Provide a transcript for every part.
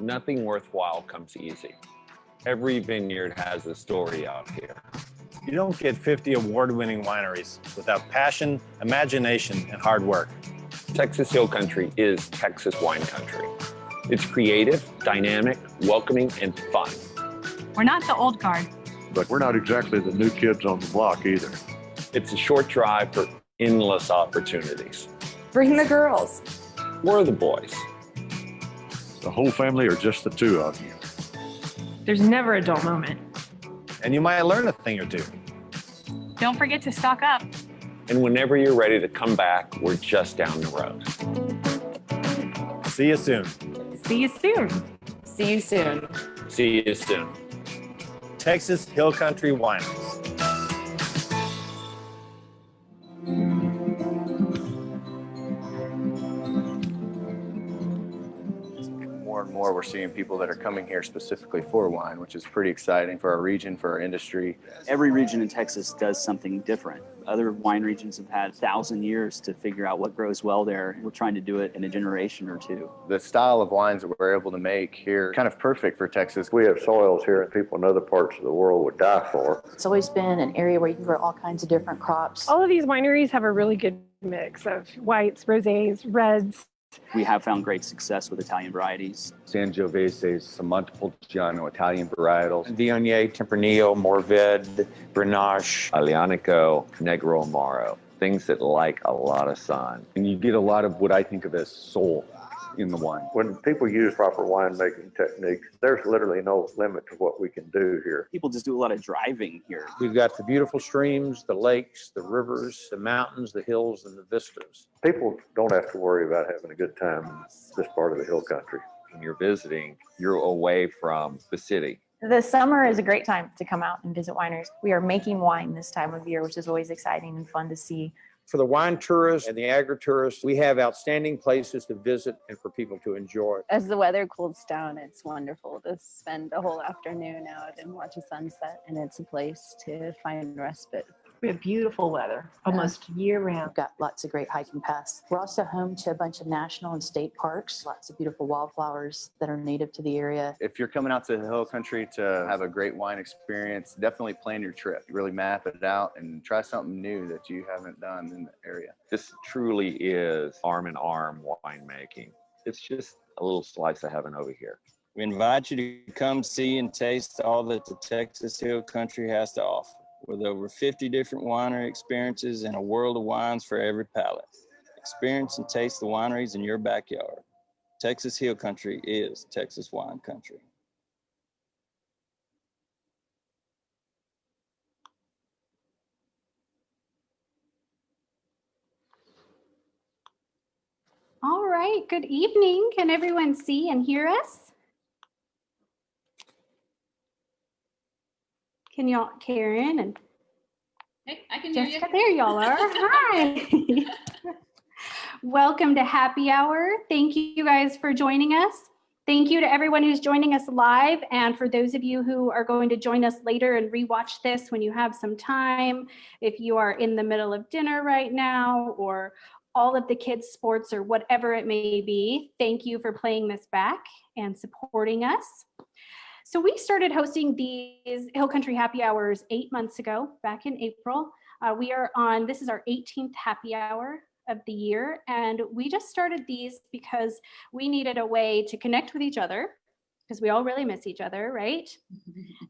Nothing worthwhile comes easy. Every vineyard has a story out here. You don't get 50 award-winning wineries without passion, imagination, and hard work. Texas Hill Country is Texas wine country. It's creative, dynamic, welcoming, and fun. We're not the old guard. But we're not exactly the new kids on the block either. It's a short drive for endless opportunities. Bring the girls. We're the boys. The whole family or just the two of you? There's never a dull moment. And you might learn a thing or two. Don't forget to stock up. And whenever you're ready to come back, we're just down the road. See you soon. See you soon. See you soon. See you soon. Texas Hill Country Wineries. More and more we're seeing people that are coming here specifically for wine, which is pretty exciting for our region, for our industry. Every region in Texas does something different. Other wine regions have had 1,000 years to figure out what grows well there. We're trying to do it in a generation or two. The style of wines that we're able to make here, kind of perfect for Texas. We have soils here that people in other parts of the world would die for. It's always been an area where you can grow all kinds of different crops. All of these wineries have a really good mix of whites, rosés, reds. We have found great success with Italian varieties. Sangiovese, some Montepulciano, Italian varietals. Viognier, Tempranillo, Mourvèdre, Grenache, Aglianico, Negro Amaro. Things that like a lot of sun. And you get a lot of what I think of as soul in the wine. When people use proper winemaking techniques, there's literally no limit to what we can do here. People just do a lot of driving here. We've got the beautiful streams, the lakes, the rivers, the mountains, the hills, and the vistas. People don't have to worry about having a good time in this part of the hill country. When you're visiting, you're away from the city. The summer is a great time to come out and visit wineries. We are making wine this time of year, which is always exciting and fun to see. For the wine tourists and the agri-tourists, we have outstanding places to visit and for people to enjoy. As the weather cools down, it's wonderful to spend a whole afternoon out and watch a sunset, and it's a place to find respite. We have beautiful weather, almost year round. We've got lots of great hiking paths. We're also home to a bunch of national and state parks, lots of beautiful wildflowers that are native to the area. If you're coming out to the hill country to have a great wine experience, definitely plan your trip. Really map it out and try something new that you haven't done in the area. This truly is arm-in-arm winemaking. It's just a little slice of heaven over here. We invite you to come see and taste all that the Texas Hill Country has to offer. With over 50 different winery experiences and a world of wines for every palate. Experience and taste the wineries in your backyard. Texas Hill Country is Texas wine country. All right, good evening. Can everyone see and hear us? Can y'all, Karen and I can hear Jessica, you. there y'all are. Hi. Welcome to Happy Hour. Thank you guys for joining us. Thank you to everyone who's joining us live, and for those of you who are going to join us later and rewatch this when you have some time, if you are in the middle of dinner right now or all of the kids' sports or whatever it may be, thank you for playing this back and supporting us. So we started hosting these Hill Country Happy Hours 8 months ago, back in April. This is our 18th happy hour of the year. And we just started these because we needed a way to connect with each other, because we all really miss each other, right?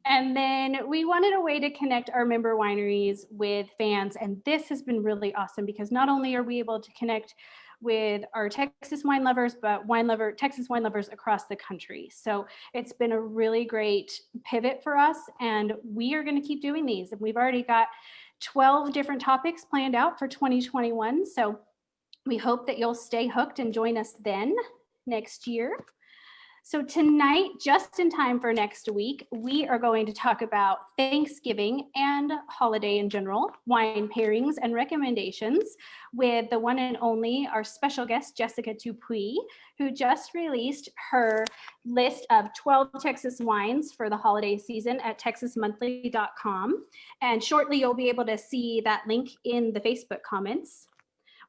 And then we wanted a way to connect our member wineries with fans. And this has been really awesome because not only are we able to connect with our Texas wine lovers, but Texas wine lovers across the country. So it's been a really great pivot for us, and we are going to keep doing these. And we've already got 12 different topics planned out for 2021. So we hope that you'll stay hooked and join us then next year. So tonight, just in time for next week, we are going to talk about Thanksgiving and holiday in general, wine pairings and recommendations with the one and only, our special guest, Jessica Dupuy, who just released her list of 12 Texas wines for the holiday season at texasmonthly.com. And shortly, you'll be able to see that link in the Facebook comments.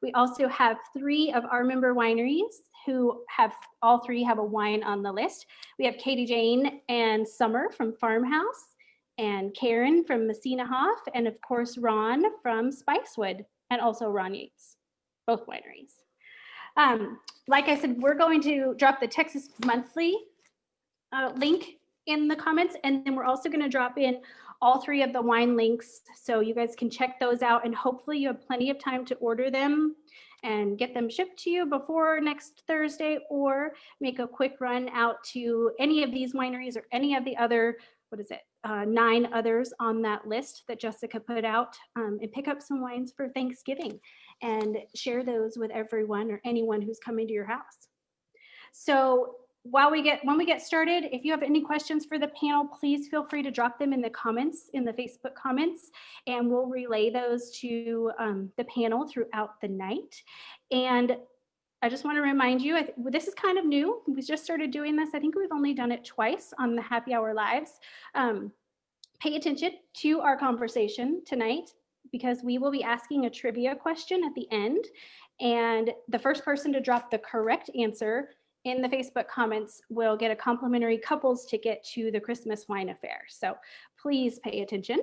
We also have 3 of our member wineries, who have, all three have a wine on the list. We have Katy Jane and Summer from Farmhouse, and Karen from Messina, and of course Ron from Spicewood, and also Ron Yates, both wineries. Like I said, we're going to drop the Texas Monthly link in the comments, and then we're also going to drop in all three of the wine links so you guys can check those out, and hopefully you have plenty of time to order them and get them shipped to you before next Thursday, or make a quick run out to any of these wineries or any of the other, 9 others on that list that Jessica put out, and pick up some wines for Thanksgiving and share those with everyone or anyone who's coming to your house. So when we get started, if you have any questions for the panel, please feel free to drop them in the comments, in the Facebook comments, and we'll relay those to the panel throughout the night. And I just want to remind you, this is kind of new. We just started doing this. I think we've only done it twice on the Happy Hour Lives. Pay attention to our conversation tonight, because we will be asking a trivia question at the end. And the first person to drop the correct answer in the Facebook comments will get a complimentary couples ticket to the Christmas wine affair. So please pay attention.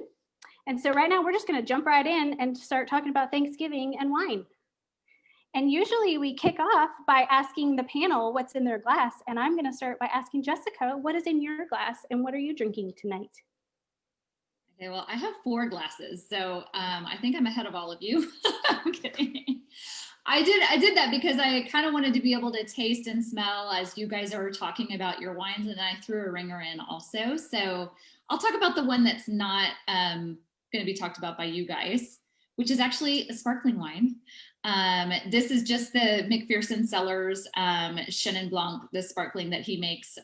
And so right now we're just going to jump right in and start talking about Thanksgiving and wine. And usually we kick off by asking the panel what's in their glass. And I'm going to start by asking Jessica, what is in your glass and what are you drinking tonight? Okay, well, I have 4 glasses, so I think I'm ahead of all of you. I'm kidding. I did that because I kind of wanted to be able to taste and smell as you guys are talking about your wines, and I threw a ringer in also. So I'll talk about the one that's not going to be talked about by you guys, which is actually a sparkling wine. This is just the McPherson Cellars Chenin Blanc, the sparkling that he makes.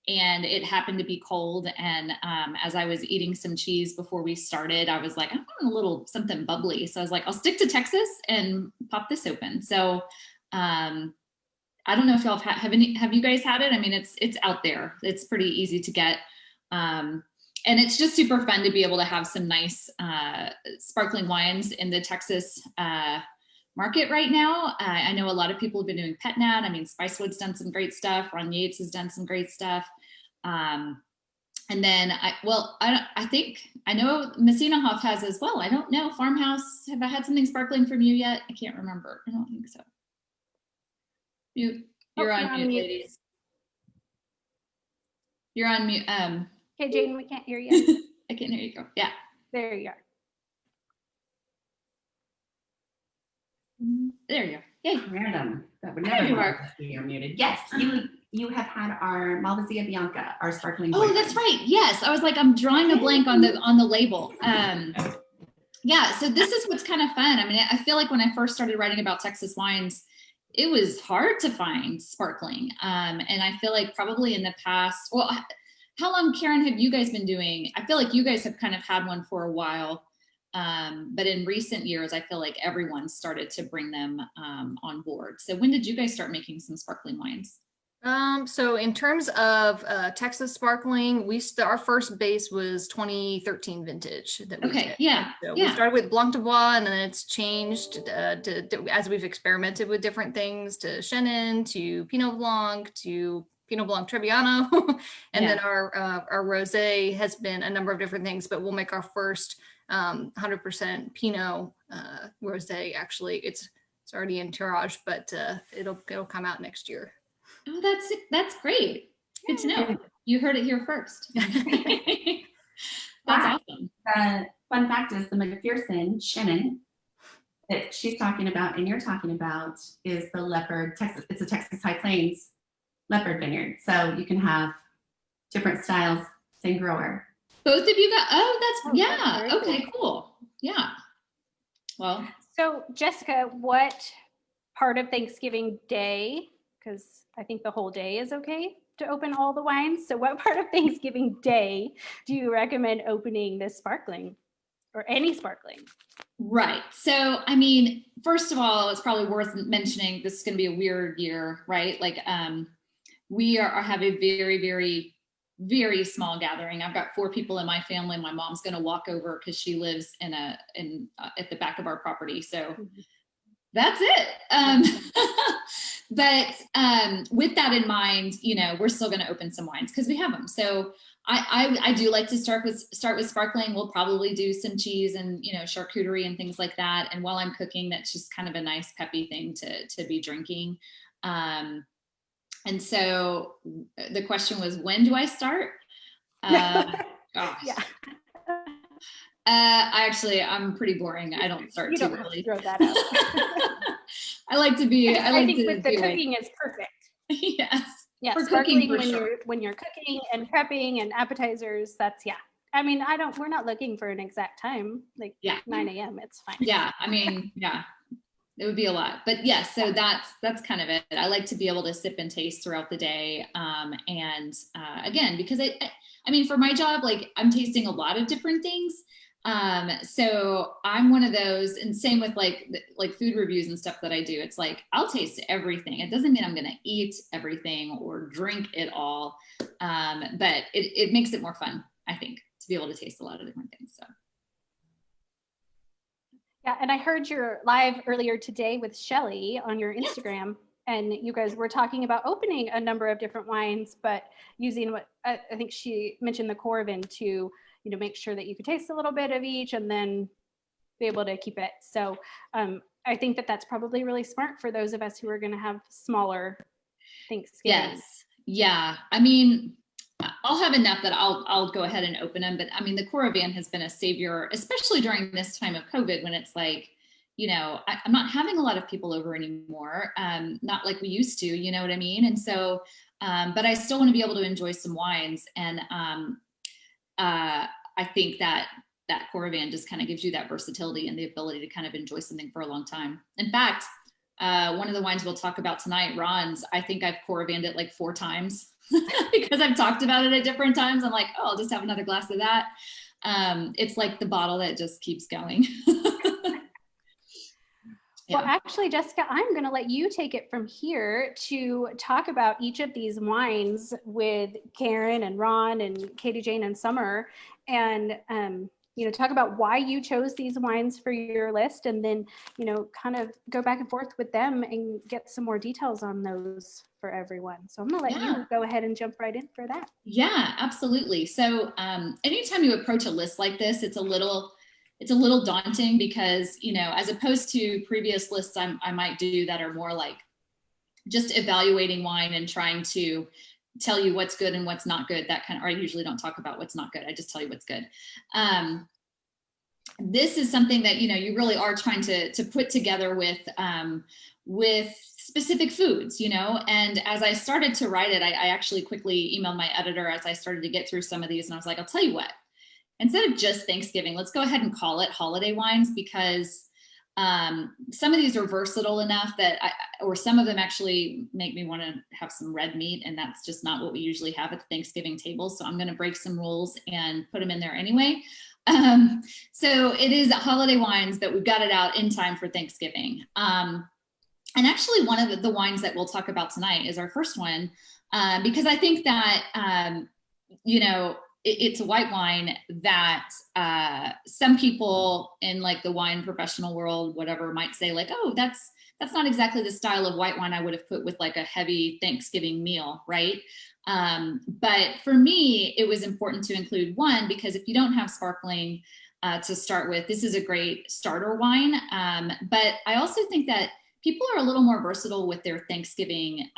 And it happened to be cold. And as I was eating some cheese before we started, I was like, I want a little something bubbly. So I was like, I'll stick to Texas and pop this open. So I don't know if y'all have you guys had it? I mean, it's out there. It's pretty easy to get. And it's just super fun to be able to have some nice sparkling wines in the Texas market right now. I know a lot of people have been doing pet nat. I mean, Spicewood's done some great stuff. Ron Yates has done some great stuff. And then I think I know Messina has as well. I don't know. Farmhouse, have I had something sparkling from you yet? I can't remember. I don't think so. You're on mute, ladies. You're on mute. Okay, Jane, we can't hear you. I can't hear you. Go. Yeah. There you are. There you go. Yay. Random. That would There never you are. be muted. Yes, you have had our Malvasia Bianca, our sparkling. Oh, that's right. Yes, I was like, I'm drawing a blank on the label. Yeah. So this is what's kind of fun. I mean, I feel like when I first started writing about Texas wines, it was hard to find sparkling. And I feel like probably in the past, well, how long, Karen, have you guys been doing? I feel like you guys have kind of had one for a while. But in recent years, I feel like everyone started to bring them on board. So when did you guys start making some sparkling wines? So in terms of Texas sparkling, our first base was 2013 vintage that we did. Yeah. So we started with Blanc de Bois, and then it's changed as we've experimented with different things, to Chenin, to Pinot Blanc, to Pinot Blanc Trebbiano, and then our rosé has been a number of different things. But we'll make our first 100% Pinot rosé. Actually, it's already in tirage, but it'll come out next year. Oh, that's great. Good to know. You heard it here first. That's awesome. Fun fact is the McPherson Chenin that she's talking about and you're talking about is the Leopard Texas. It's a Texas High Plains Leopard vineyard. So you can have different styles, same grower. Both of you got, okay, cool. Yeah. Well. So Jessica, what part of Thanksgiving Day, because I think the whole day is okay to open all the wines. So what part of Thanksgiving Day do you recommend opening this sparkling or any sparkling? Right. So, I mean, first of all, it's probably worth mentioning this is going to be a weird year, right? Like we have a very, very, very small gathering. I've got 4 people in my family. My mom's going to walk over because she lives at the back of our property. So that's it. but with that in mind, we're still going to open some wines because we have them. So I do like to start with sparkling. We'll probably do some cheese and charcuterie and things like that. And while I'm cooking, that's just kind of a nice peppy thing to be drinking. And so the question was, when do I start? Gosh. Yeah. I'm pretty boring. I don't start You too don't have early. to throw that out. I like to be. I think with the cooking is perfect. Yes. Yeah, For sparkling cooking, for when you're cooking and prepping and appetizers. That's I mean, we're not looking for an exact time, like 9 a.m. It's fine. Yeah, I mean, yeah, it would be a lot, but yes. So that's kind of it. I like to be able to sip and taste throughout the day, and again, because I mean, for my job, like I'm tasting a lot of different things. So I'm one of those, and same with like food reviews and stuff that I do. It's like, I'll taste everything. It doesn't mean I'm going to eat everything or drink it all. But it makes it more fun, I think, to be able to taste a lot of different things. So. Yeah. And I heard your live earlier today with Shelly on your Instagram, and you guys were talking about opening a number of different wines, but using what I think she mentioned, the Corvin to make sure that you could taste a little bit of each and then be able to keep it. So I think that's probably really smart for those of us who are going to have smaller Thanksgiving. Yes. Yeah. I mean, I'll have enough that I'll go ahead and open them. But I mean, the Corvin has been a savior, especially during this time of COVID, when it's like, I'm not having a lot of people over anymore. Not like we used to, you know what I mean? And so, but I still want to be able to enjoy some wines. And I think that Corvin just kind of gives you that versatility and the ability to kind of enjoy something for a long time. In fact, one of the wines we'll talk about tonight, Ron's, I think I've Corvined it like 4 times because I've talked about it at different times. I'm like, oh, I'll just have another glass of that. It's like the bottle that just keeps going. Well, actually, Jessica, I'm going to let you take it from here to talk about each of these wines with Karen and Ron and Katie Jane and Summer, and talk about why you chose these wines for your list, and then kind of go back and forth with them and get some more details on those for everyone. So I'm going to let you go ahead and jump right in for that. Yeah, absolutely. So anytime you approach a list like this, it's a little daunting because, as opposed to previous lists I might do that are more like just evaluating wine and trying to tell you what's good and what's not good, or I usually don't talk about what's not good. I just tell you what's good. This is something that, you really are trying to put together with specific foods, and as I started to write it, I actually quickly emailed my editor as I started to get through some of these, and I was like, I'll tell you what, instead of just Thanksgiving, let's go ahead and call it holiday wines, because some of these are versatile enough that or some of them actually make me want to have some red meat, and that's just not what we usually have at the Thanksgiving table. So I'm going to break some rules and put them in there anyway. So it is holiday wines, but we've got it out in time for Thanksgiving. And actually one of the wines that we'll talk about tonight is our first one, because I think that, it's a white wine that some people in like the wine professional world, whatever, might say like, oh, that's not exactly the style of white wine I would have put with like a heavy Thanksgiving meal, right? But for me, it was important to include one, because if you don't have sparkling to start with, this is a great starter wine. But I also think that people are a little more versatile with their Thanksgiving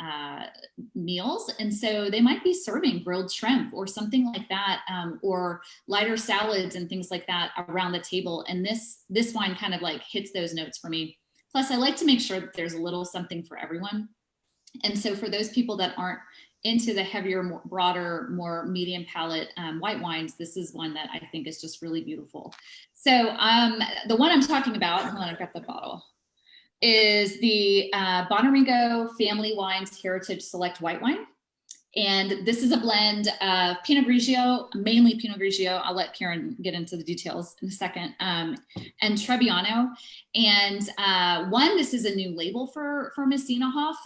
meals. And so they might be serving grilled shrimp or something like that, or lighter salads and things like that around the table. And this wine kind of like hits those notes for me. Plus, I like to make sure that there's a little something for everyone. And so for those people that aren't into the heavier, more broader, more medium palate white wines, this is one that I think is just really beautiful. So the one I'm talking about, hold on, I've got the bottle, is the Bonaringo Family Wines Heritage Select White Wine. And this is a blend of Pinot Grigio, mainly Pinot Grigio. I'll let Karen get into the details in a second, and Trebbiano. And this is a new label for Messina Hoff.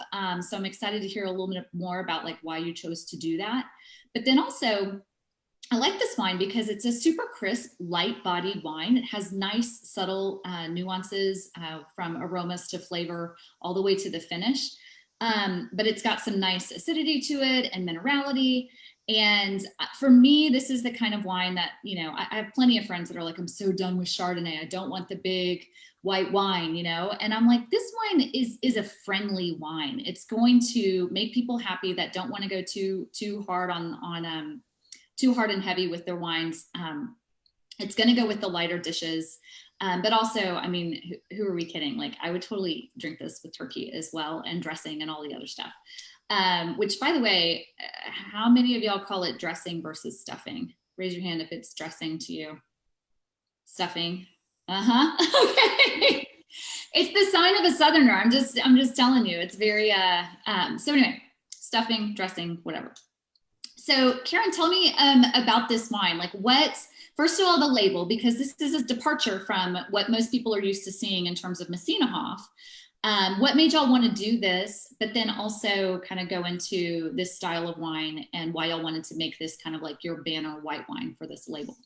So I'm excited to hear a little bit more about like why you chose to do that. But then also, I like this wine because it's a super crisp, light-bodied wine. It has nice, subtle nuances from aromas to flavor all the way to the finish. but it's got some nice acidity to it and minerality. And for me, this is the kind of wine that, you know, I have plenty of friends that are like, I'm so done with Chardonnay. I don't want the big white wine, you know? And I'm like, this wine is a friendly wine. It's going to make people happy that don't want to go too hard on too hard and heavy with their wines. It's going to go with the lighter dishes. But also, I mean, who are we kidding? Like, I would totally drink this with turkey as well, and dressing and all the other stuff. Which, by the way, how many of y'all call it dressing versus stuffing? Raise your hand if it's dressing to you. Stuffing. Okay. It's the sign of a Southerner. I'm just telling you. It's very. So anyway, stuffing, dressing, whatever. So Karen, tell me about this wine. Like, first of all, the label, because this is a departure from what most people are used to seeing in terms of Messina Hoff. What made y'all want to do this, but then also kind of go into this style of wine, and why y'all wanted to make this kind of like your banner white wine for this label?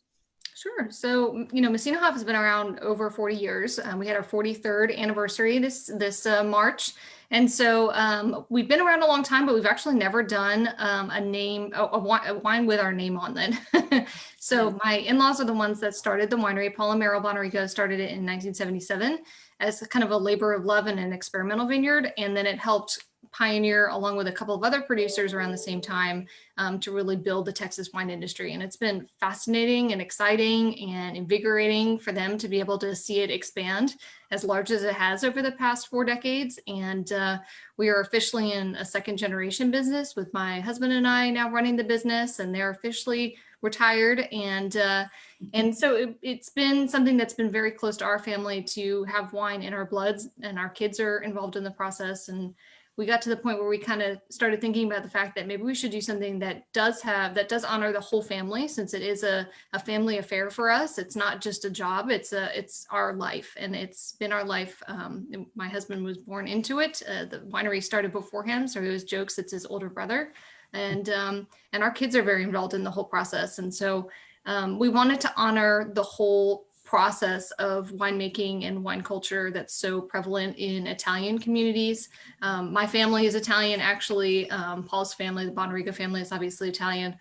Sure. So, you know, Messina Hoff has been around over 40 yeyears. We had our 43rd anniversary this March. And so we've been around a long time, but we've actually never done a wine with our name on it. So my in-laws are the ones that started the winery. Paul and Meryl Bonarrigo started it in 1977 as kind of a labor of love and an experimental vineyard. And then it helped pioneer, along with a couple of other producers around the same time, to really build the Texas wine industry. And it's been fascinating and exciting and invigorating for them to be able to see it expand as large as it has over the past 4 decades. And we are officially in a second generation business, with my husband and I now running the business, and they're officially retired. And so it's been something that's been very close to our family to have wine in our bloods, and our kids are involved in the process. And we got to the point where we kind of started thinking about the fact that maybe we should do something that does honor the whole family, since it is a family affair for us. It's not just a job, it's our life, and it's been our life. My husband was born into it. The winery started before him, so he always jokes it's his older brother. And our kids are very involved in the whole process. And so we wanted to honor the whole process of winemaking and wine culture that's so prevalent in Italian communities. My family is Italian, actually. Paul's family, the Bonarrigo family, is obviously Italian.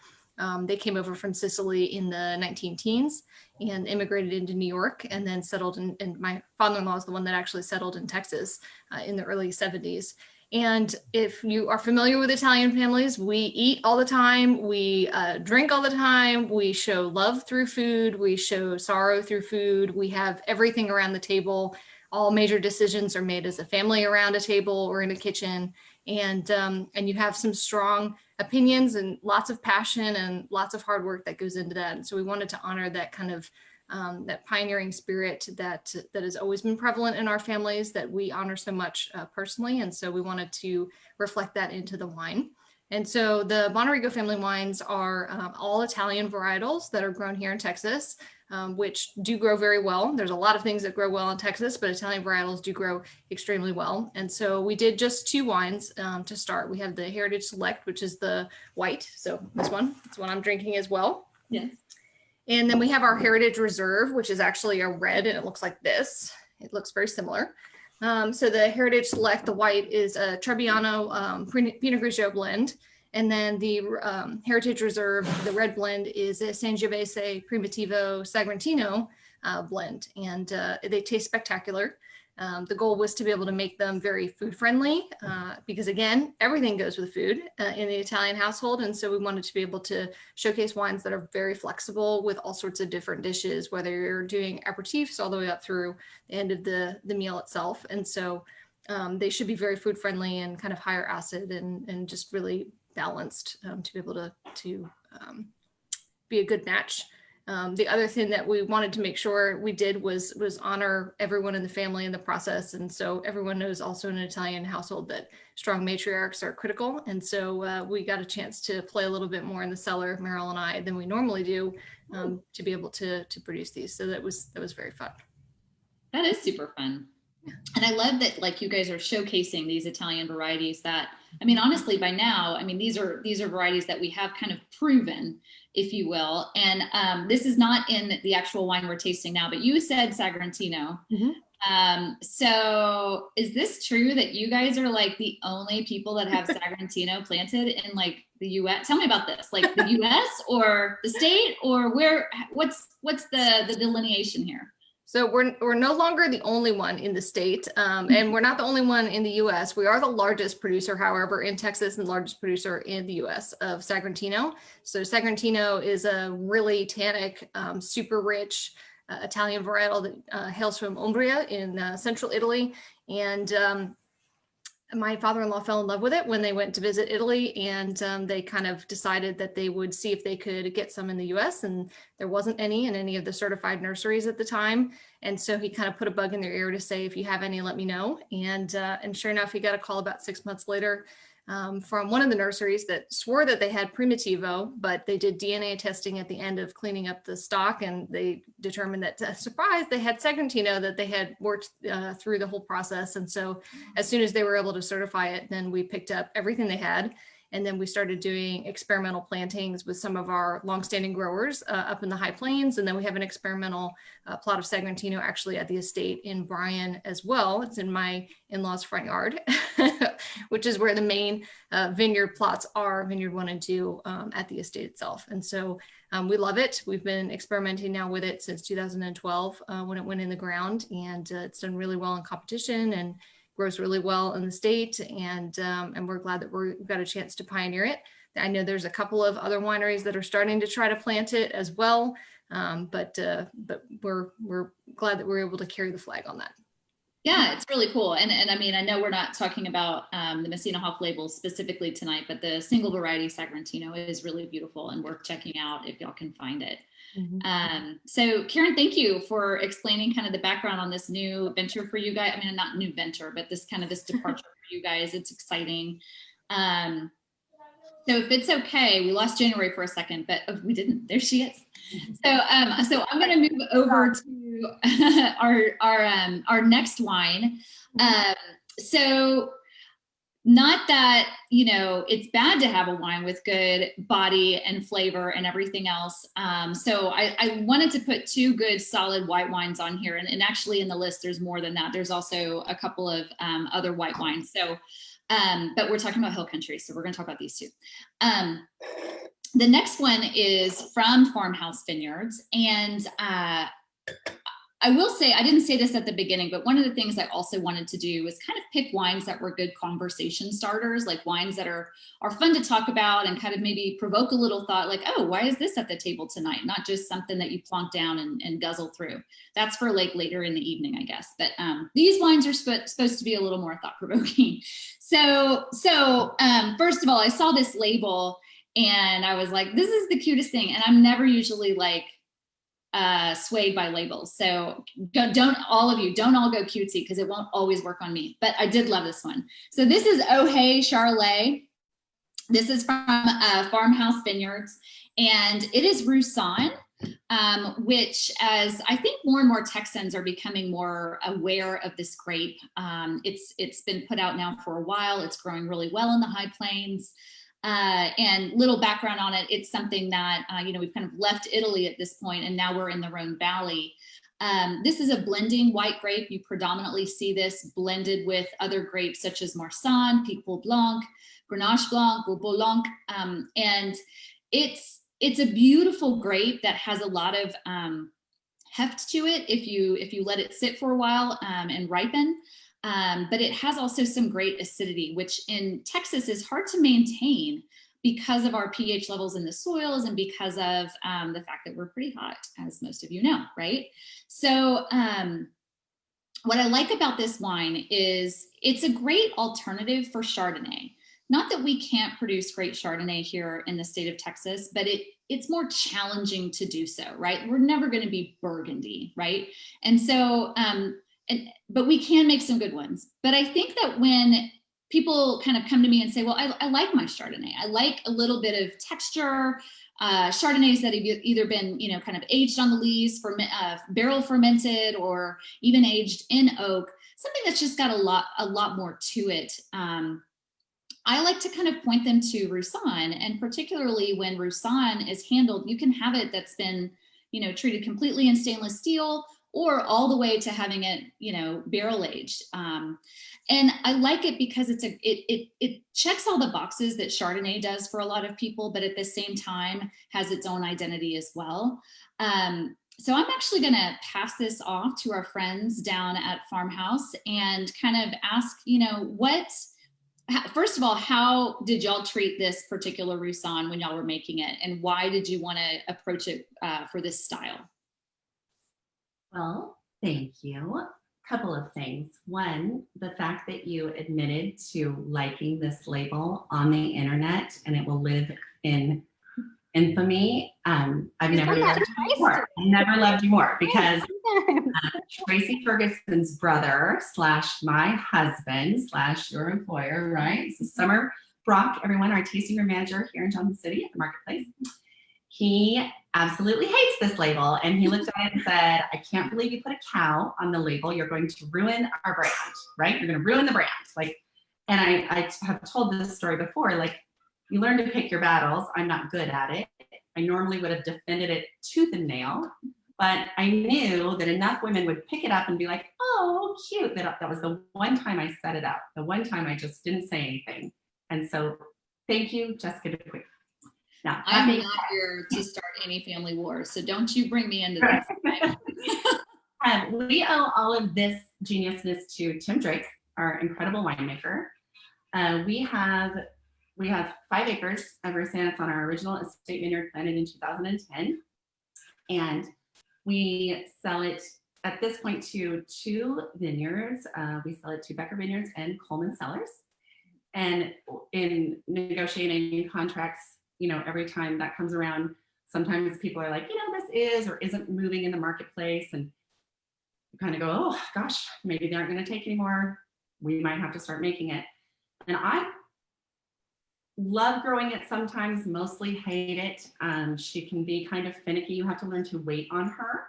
They came over from Sicily in the 19-teens and immigrated into New York, and then settled and my father-in-law is the one that actually settled in Texas in the early 70s. And if you are familiar with Italian families, we eat all the time, we drink all the time, we show love through food, we show sorrow through food, we have everything around the table. All major decisions are made as a family around a table or in a kitchen. And you have some strong opinions and lots of passion and lots of hard work that goes into that. And so we wanted to honor that kind of that pioneering spirit that has always been prevalent in our families, that we honor so much personally. And so we wanted to reflect that into the wine. And so the Bonarrigo family wines are all Italian varietals that are grown here in Texas, which do grow very well. There's a lot of things that grow well in Texas, but Italian varietals do grow extremely well. And so we did just 2 wines to start. We have the Heritage Select, which is the white. So this one, it's one I'm drinking as well. Yes. And then we have our Heritage Reserve, which is actually a red, and it looks like this. It looks very similar. So the Heritage Select, the white, is a Trebbiano Pinot Grigio blend. And then the Heritage Reserve, the red blend, is a Sangiovese Primitivo Sagrantino blend. And they taste spectacular. The goal was to be able to make them very food friendly because, again, everything goes with food in the Italian household. And so we wanted to be able to showcase wines that are very flexible with all sorts of different dishes, whether you're doing aperitifs all the way up through the end of the meal itself. And so they should be very food friendly and kind of higher acid and just really balanced to be able to be a good match. The other thing that we wanted to make sure we did was honor everyone in the family in the process. And so everyone knows also in an Italian household that strong matriarchs are critical. And so we got a chance to play a little bit more in the cellar, Meryl and I, than we normally do to be able to produce these. So that was very fun. That is super fun. And I love that, like, you guys are showcasing these Italian varieties that, I mean, honestly, by now, I mean, these are varieties that we have kind of proven, if you will. And this is not in the actual wine we're tasting now, but you said Sagrantino. Mm-hmm. So is this true that you guys are like the only people that have Sagrantino planted in like the US? Tell me about this, like the US or the state, or what's the delineation here? So we're no longer the only one in the state, and we're not the only one in the U.S. We are the largest producer, however, in Texas, and the largest producer in the U.S. of Sagrantino. So Sagrantino is a really tannic, super rich Italian varietal that hails from Umbria in central Italy. And my father-in-law fell in love with it when they went to visit Italy, and they kind of decided that they would see if they could get some in the US, and there wasn't any in any of the certified nurseries at the time. And so he kind of put a bug in their ear to say, if you have any, let me know. And sure enough, he got a call about 6 months later from one of the nurseries that swore that they had Primitivo, but they did DNA testing at the end of cleaning up the stock, and they determined that, surprise, they had Sagrantino that they had worked through the whole process. And so as soon as they were able to certify it, then we picked up everything they had. And then we started doing experimental plantings with some of our longstanding growers up in the high plains. And then we have an experimental plot of Sagrantino actually at the estate in Bryan as well. It's in my in-laws' front yard, which is where the main vineyard plots are, Vineyard 1 and 2 at the estate itself. And so we love it. We've been experimenting now with it since 2012 when it went in the ground, and it's done really well in competition and grows really well in the state, and we're glad that we've got a chance to pioneer it. I know there's a couple of other wineries that are starting to try to plant it as well, but we're glad that we're able to carry the flag on that. Yeah, it's really cool. And I mean, I know we're not talking about the Messina Hoff label specifically tonight, but the single variety Sagrantino is really beautiful and worth checking out if y'all can find it. So Karen, thank you for explaining kind of the background on this new venture for you guys. I mean, not new venture, but this departure for you guys. It's exciting. So if it's okay, we lost January for a second, but we didn't. There she is. So I'm going to move over to our next wine. So not that, it's bad to have a wine with good body and flavor and everything else. So I wanted to put two good solid white wines on here. And actually in the list, there's more than that. There's also a couple of other white wines. So, but we're talking about Hill Country. So we're going to talk about these two. The next one is from Farmhouse Vineyards. And I will say, I didn't say this at the beginning, but one of the things I also wanted to do was kind of pick wines that were good conversation starters, like wines that are fun to talk about and kind of maybe provoke a little thought, like, oh, why is this at the table tonight? Not just something that you plonk down and guzzle through. That's for like later in the evening, I guess. But these wines are supposed to be a little more thought-provoking. So first of all, I saw this label and I was like, this is the cutest thing. And I'm never usually like, swayed by labels. So don't all go cutesy because it won't always work on me, but I did love this one. So this is Oh Hey Charlet. This is from Farmhouse Vineyards, and it is Roussanne, which, as I think more and more Texans are becoming more aware of this grape. It's been put out now for a while. It's growing really well in the high plains. And little background on it, it's something that, we've kind of left Italy at this point, and now we're in the Rhone Valley. This is a blending white grape. You predominantly see this blended with other grapes such as Marsanne, Picpoul Blanc, Grenache Blanc, Bourbon Blanc. And it's a beautiful grape that has a lot of heft to it if you let it sit for a while and ripen. But it has also some great acidity, which in Texas is hard to maintain because of our pH levels in the soils and because of the fact that we're pretty hot, as most of you know, right? So what I like about this wine is it's a great alternative for Chardonnay. Not that we can't produce great Chardonnay here in the state of Texas, but it's more challenging to do so, right? We're never going to be Burgundy, right? And so, but we can make some good ones. But I think that when people kind of come to me and say, well, I like my Chardonnay. I like a little bit of texture, Chardonnays that have either been, kind of aged on the lees, barrel fermented, or even aged in oak, something that's just got a lot more to it. I like to kind of point them to Roussanne, and particularly when Roussanne is handled, you can have it that's been, treated completely in stainless steel, or all the way to having it, you know, barrel aged. And I like it because it checks all the boxes that Chardonnay does for a lot of people, but at the same time has its own identity as well. So I'm actually going to pass this off to our friends down at Farmhouse and kind of ask, you know, first of all, how did y'all treat this particular Roussanne when y'all were making it, and why did you want to approach it for this style? Well, thank you. Couple of things. One, the fact that you admitted to liking this label on the internet and it will live in infamy. I've never loved you more. I never loved you more because Tracy Ferguson's brother / my husband / your employer, right? So Summer Brock, everyone, our tasting room manager here in Johnson City at the marketplace. He absolutely hates this label. And he looked at it and said, I can't believe you put a cow on the label. You're going to ruin our brand, right? You're going to ruin the brand. Like, and I have told this story before, like, you learn to pick your battles. I'm not good at it. I normally would have defended it tooth and nail, but I knew that enough women would pick it up and be like, oh, cute. That was the one time I set it up. The one time I just didn't say anything. And so thank you, Jessica Dupuy. Now, I'm not here to start any family wars, so don't you bring me into this. We owe all of this geniusness to Tim Drake, our incredible winemaker. We have 5 acres of Roussanne. It's on our original estate vineyard planted in 2010. And we sell it at this point to 2 vineyards. We sell it to Becker Vineyards and Coleman Cellars. And in negotiating contracts, you know, every time that comes around, sometimes people are like, you know, this is or isn't moving in the marketplace. And you kind of go, oh gosh, maybe they aren't going to take anymore. We might have to start making it. And I love growing it sometimes, mostly hate it. She can be kind of finicky. You have to learn to wait on her.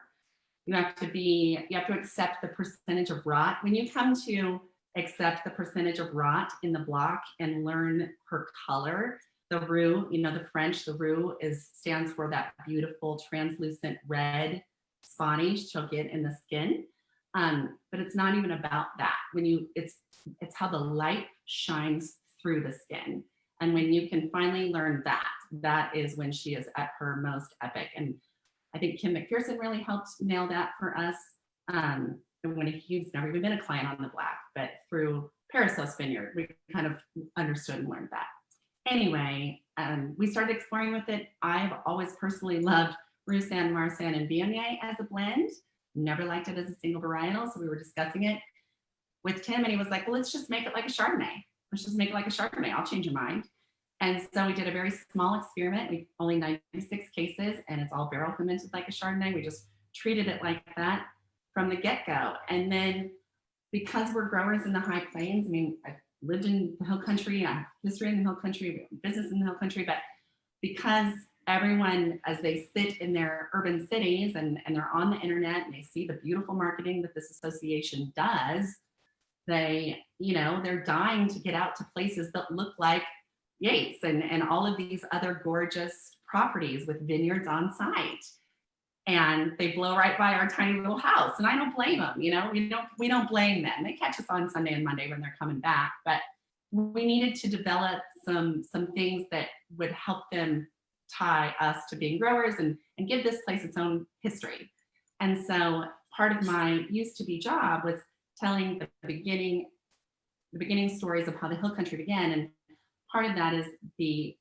You have to accept the percentage of rot. When you come to accept the percentage of rot in the block and learn her color, the roux, you know, the French, the roux stands for that beautiful translucent red spottage she'll get in the skin. But it's not even about that. It's how the light shines through the skin. And when you can finally learn that is when she is at her most epic. And I think Kim McPherson really helped nail that for us. And when he's never even been a client on the black, but through Parasos Vineyard, we kind of understood and learned that. Anyway, we started exploring with it. I've always personally loved Roussanne, Marsanne, and Viognier as a blend. Never liked it as a single varietal, so we were discussing it with Tim, and he was like, well, let's just make it like a Chardonnay. Let's just make it like a Chardonnay. I'll change your mind. And so we did a very small experiment. We only 96 cases, and it's all barrel fermented like a Chardonnay. We just treated it like that from the get-go. And then because we're growers in the High Plains, I mean, I've lived in the Hill Country, I have history in the Hill Country, we have business in the Hill Country, but because everyone, as they sit in their urban cities and they're on the internet and they see the beautiful marketing that this association does, they're dying to get out to places that look like Yates and all of these other gorgeous properties with vineyards on site. And they blow right by our tiny little house. And I don't blame them, you know, we don't blame them. They catch us on Sunday and Monday when they're coming back, but we needed to develop some things that would help them tie us to being growers and give this place its own history. And so part of my used to be job was telling the beginning stories of how the Hill Country began. And part of that is Ed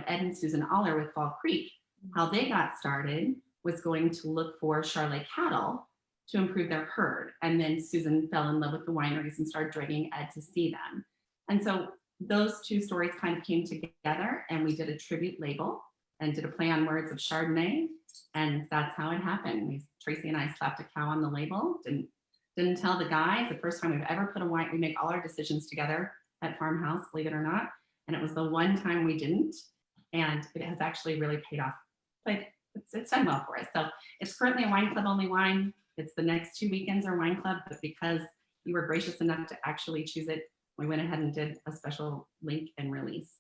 and Susan Aller with Fall Creek, how they got started was going to look for Charolais cattle to improve their herd. And then Susan fell in love with the wineries and started dragging Ed to see them. And so those 2 stories kind of came together, and we did a tribute label and did a play on words of Chardonnay. And that's how it happened. Tracy and I slapped a cow on the label, didn't tell the guys. The first time we've ever put a wine, we make all our decisions together at Farmhouse, believe it or not. And it was the one time we didn't. And it has actually really paid off. But it's done well for us. So it's currently a wine club only wine. It's the next 2 weekends are wine club, but because you were gracious enough to actually choose it, we went ahead and did a special link and release.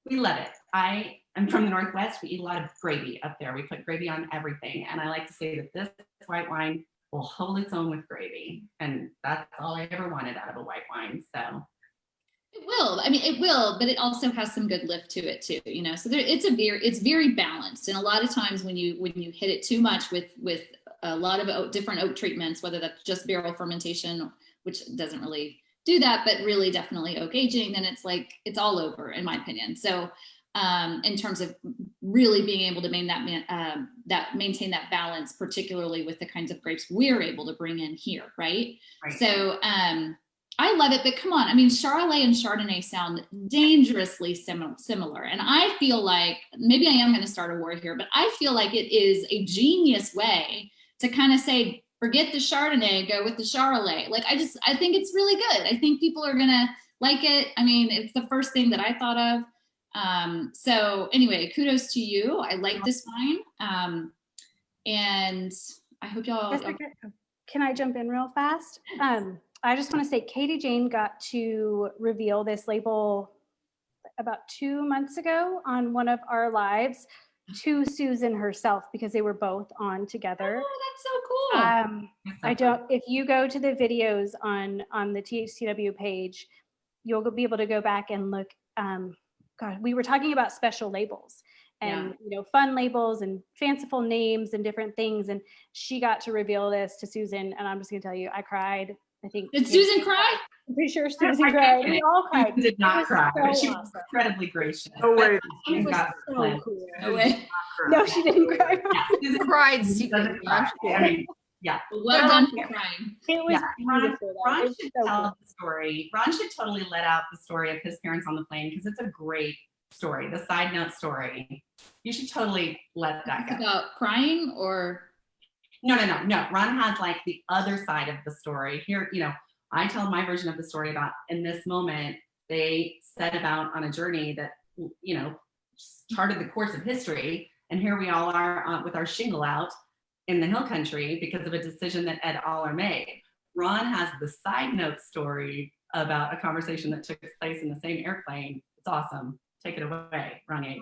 We love it. I am from the Northwest. We eat a lot of gravy up there. We put gravy on everything. And I like to say that this white wine will hold its own with gravy. And that's all I ever wanted out of a white wine. So it will. I mean, it will, but it also has some good lift to it too. You know, so it's very balanced. And a lot of times when you hit it too much with a lot of different oak treatments, whether that's just barrel fermentation, which doesn't really do that, but really definitely oak aging, then it's like it's all over, in my opinion. So in terms of really being able to maintain that balance, particularly with the kinds of grapes we're able to bring in here, right? So I love it, but come on, I mean, Charolais and Chardonnay sound dangerously similar, and I feel like maybe I am going to start a war here, but I feel like it is a genius way to kind of say, forget the Chardonnay, go with the Charolais. Like, I think it's really good. I think people are gonna like it. I mean, it's the first thing that I thought of. So anyway, kudos to you. I like this wine. And I hope y'all. Can I jump in real fast? I just want to say Katy Jane got to reveal this label about 2 months ago on one of our lives to Susan herself, because they were both on together. Oh, that's so cool. If you go to the videos on the THCW page, you'll be able to go back and look. God, we were talking about special labels and fun labels and fanciful names and different things. And she got to reveal this to Susan, and I'm just gonna tell you, I cried. I think. Did Susan cry? I'm pretty sure Susan cried. We all cried. Susan did not cry, but she was awesome. incredibly gracious. No way. It was so cool. No way. No, she didn't cry. Susan cried secretly. I mean, yeah. Well done for crying. It was beautiful. Ron It was should so tell cool. the story. Ron should totally let out the story of his parents on the plane, because it's a great story. The side note story. You should totally let that go. About crying or? No. Ron has like the other side of the story. Here, I tell my version of the story about in this moment, they set about on a journey that, charted the course of history. And here we all are with our shingle out in the hill country because of a decision that Ed Aller made. Ron has the side note story about a conversation that took place in the same airplane. It's awesome. Take it away, Ron Yates.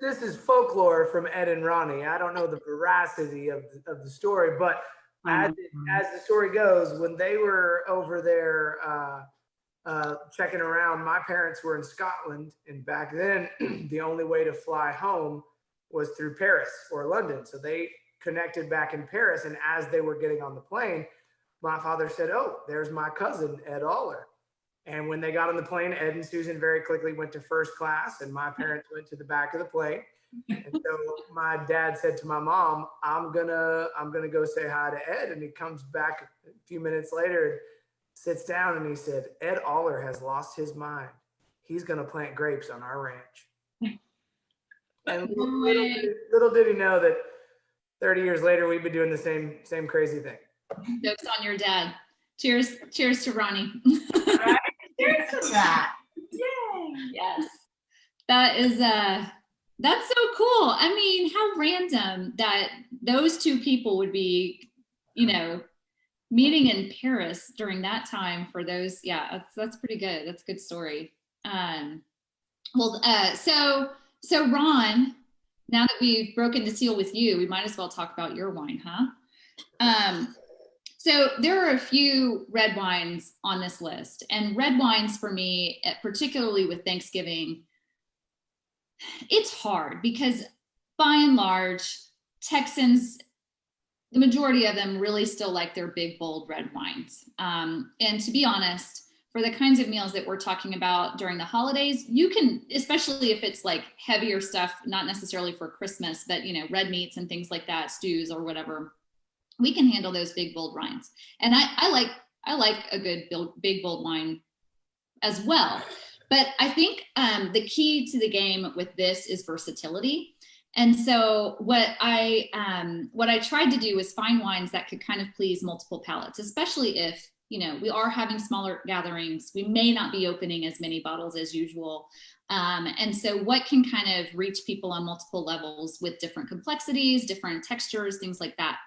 This is folklore from Ed and Ronnie. I don't know the veracity of the story, but as the story goes, when they were over there checking around, my parents were in Scotland, and back then the only way to fly home was through Paris or London. So they connected back in Paris, and as they were getting on the plane, my father said, "Oh, there's my cousin, Ed Aller." And when they got on the plane, Ed and Susan very quickly went to first class, and my parents went to the back of the plane. And so my dad said to my mom, I'm gonna go say hi to Ed. And he comes back a few minutes later and sits down, and he said, "Ed Aller has lost his mind. He's gonna plant grapes on our ranch." And little did he know that 30 years later, we've been doing the same crazy thing. Jokes on your dad. Cheers to Ronnie. Right? Cheers to that. Yay. Yes. That is that's so cool. I mean, how random that those two people would be, meeting in Paris during that time for those. Yeah, that's pretty good. That's a good story. So Ron, now that we've broken the seal with you, we might as well talk about your wine, huh? So there are a few red wines on this list, and red wines for me, particularly with Thanksgiving, it's hard because by and large, Texans, the majority of them really still like their big, bold red wines. And to be honest, for the kinds of meals that we're talking about during the holidays, you can, especially if it's like heavier stuff, not necessarily for Christmas, but red meats and things like that, stews or whatever, we can handle those big, bold wines. And I like a good big, bold wine as well. But I think the key to the game with this is versatility. And so what I tried to do was find wines that could kind of please multiple palates, especially if, we are having smaller gatherings. We may not be opening as many bottles as usual. And so what can kind of reach people on multiple levels with different complexities, different textures, things like that.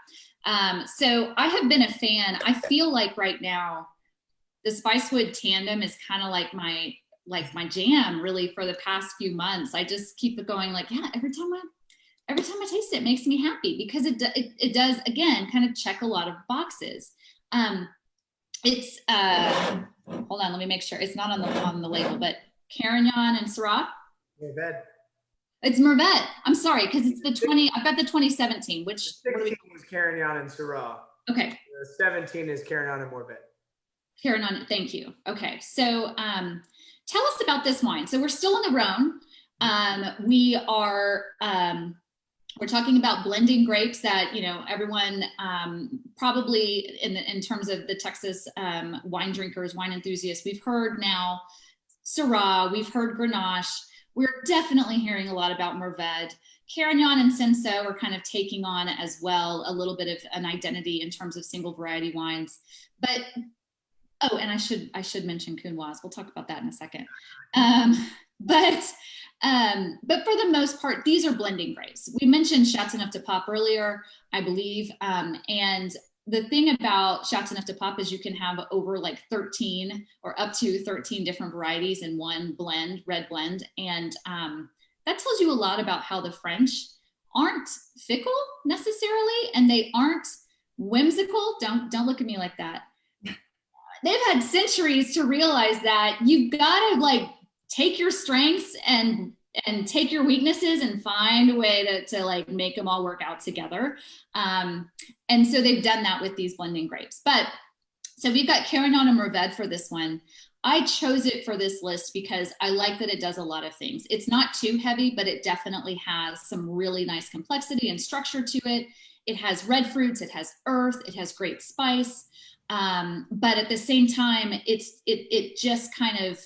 So I have been a fan. I feel like right now, the Spicewood tandem is kind of like my jam really for the past few months. I just keep it going every time every time I taste it, it makes me happy because it does, again, kind of check a lot of boxes. It's, hold on, let me make sure. It's not on the label, but Carignan and Syrah. Mourvèdre. It's Mourvèdre. I'm sorry, because it's the 20, I've got the 2017, which. The 16 was Carignan and Syrah. Okay. The 17 is Carignan and Mourvèdre. Carignan, thank you. Okay, so tell us about this wine. So we're still in the Rhone. We are, we're talking about blending grapes that, you know, everyone probably in terms of the Texas wine drinkers, wine enthusiasts, we've heard now Syrah, we've heard Grenache. We're definitely hearing a lot about Mourvèdre. Carignan and Cinsault are kind of taking on as well a little bit of an identity in terms of single variety wines. But, oh, and I should mention Counoise. We'll talk about that in a second. But for the most part, these are blending grapes. We mentioned Châteauneuf-du-Pape earlier, I believe. And the thing about Châteauneuf-du-Pape is you can have over like 13 or up to 13 different varieties in one blend, red blend. And that tells you a lot about how the French aren't fickle necessarily, and they aren't whimsical. Don't look at me like that. They've had centuries to realize that you've got to like take your strengths and take your weaknesses and find a way to like make them all work out together. And so they've done that with these blending grapes. But so we've got Carignan and Mourvèdre for this one. I chose it for this list because I like that it does a lot of things. It's not too heavy, but it definitely has some really nice complexity and structure to it. It has red fruits, it has earth, it has great spice. But at the same time, it just kind of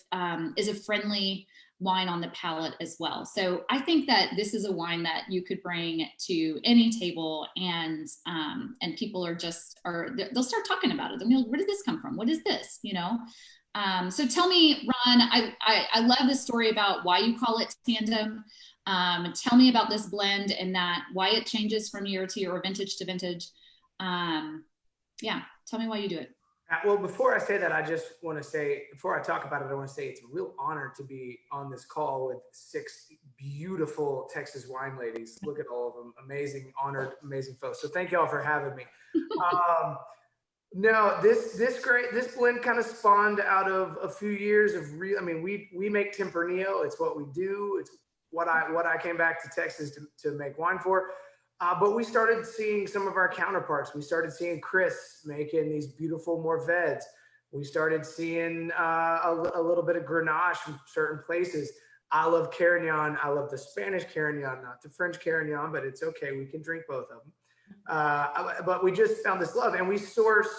is a friendly wine on the palate as well. So I think that this is a wine that you could bring to any table, and people they'll start talking about it. They'll be like, where did this come from? What is this? You know? So tell me, Ron, I love this story about why you call it tandem. Tell me about this blend and why it changes from year to year or vintage to vintage. Yeah, tell me why you do it. Well, before I say that, I just want to say, before I talk about it, I want to say it's a real honor to be on this call with 6 beautiful Texas wine ladies. Look at all of them. Amazing, honored, amazing folks. So thank y'all for having me. No, this blend kind of spawned out of a few years of we make Tempranillo. It's what we do. It's what I came back to Texas to make wine for. But we started seeing some of our counterparts. We started seeing Chris making these beautiful Mourvèdres. We started seeing a little bit of Grenache from certain places. I love Carignan. I love the Spanish Carignan, not the French Carignan, but it's okay. We can drink both of them. But we just found this love, and we source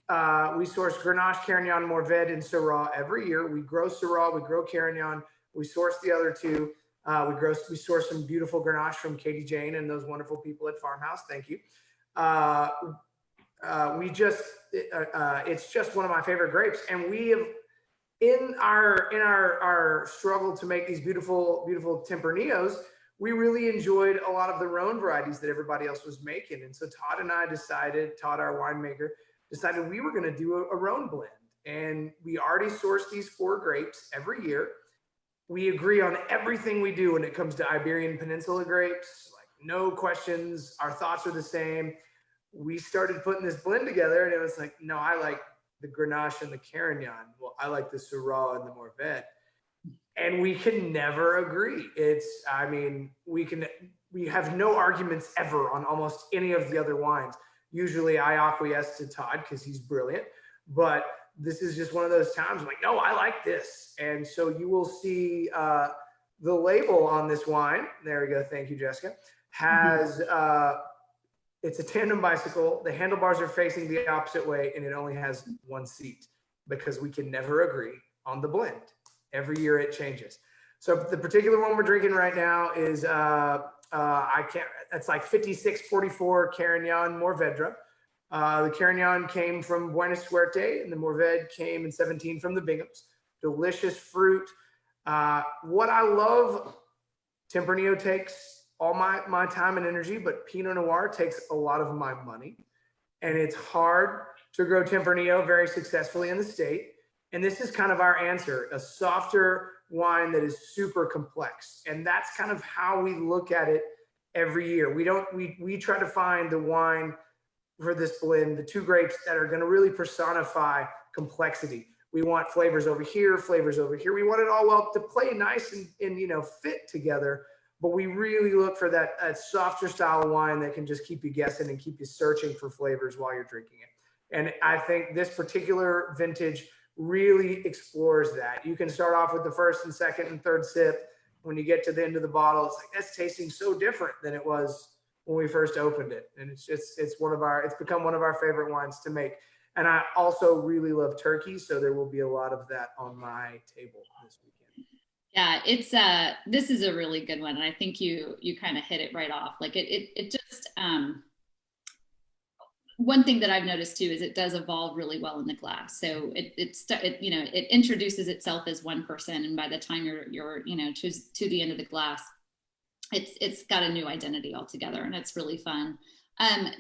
Grenache, Carignan, Mourvèdre, and Syrah every year. We grow Syrah, we grow Carignan, we source the other two. We source some beautiful Grenache from Katy Jane and those wonderful people at Farmhouse. Thank you. It's just one of my favorite grapes, and we have in our struggle to make these beautiful Tempranillos, we really enjoyed a lot of the Rhone varieties that everybody else was making. And so Todd and I Todd, our winemaker, decided we were going to do a Rhone blend. And we already source these 4 grapes every year. We agree on everything we do when it comes to Iberian Peninsula grapes, like no questions. Our thoughts are the same. We started putting this blend together, and it was like, no, I like the Grenache and the Carignan. Well, I like the Syrah and the Mourvèdre. And we can never agree. We have no arguments ever on almost any of the other wines. Usually I acquiesce to Todd because he's brilliant, but this is just one of those times I'm like, no, I like this. And so you will see the label on this wine. There we go. Thank you, Jessica. Has it's a tandem bicycle. The handlebars are facing the opposite way, and it only has 1 seat because we can never agree on the blend. Every year it changes. So the particular one we're drinking right now is it's like 5644 Carignan Mourvèdre. The Carignan came from Buena Suerte, and the Mourvèdre came in 17 from the Binghams. Delicious fruit. What I love, Tempranillo takes all my time and energy, but Pinot Noir takes a lot of my money. And it's hard to grow Tempranillo very successfully in the state. And this is kind of our answer, a softer wine that is super complex. And that's kind of how we look at it every year. We try to find the wine for this blend, the 2 grapes that are going to really personify complexity. We want flavors over here, flavors over here. We want it all well to play nice and fit together. But we really look for that softer style of wine that can just keep you guessing and keep you searching for flavors while you're drinking it. And I think this particular vintage really explores that. You can start off with the first and second and third sip. When you get to the end of the bottle, it's like, that's tasting so different than it was when we first opened it. And it's become one of our favorite wines to make. And I also really love turkey, so there will be a lot of that on my table this weekend. Yeah, it's this is a really good one, and I think you kind of hit it right off. Like it just one thing that I've noticed too is it does evolve really well in the glass. So it introduces itself as one person, and by the time you're to the end of the glass, it's got a new identity altogether, and it's really fun.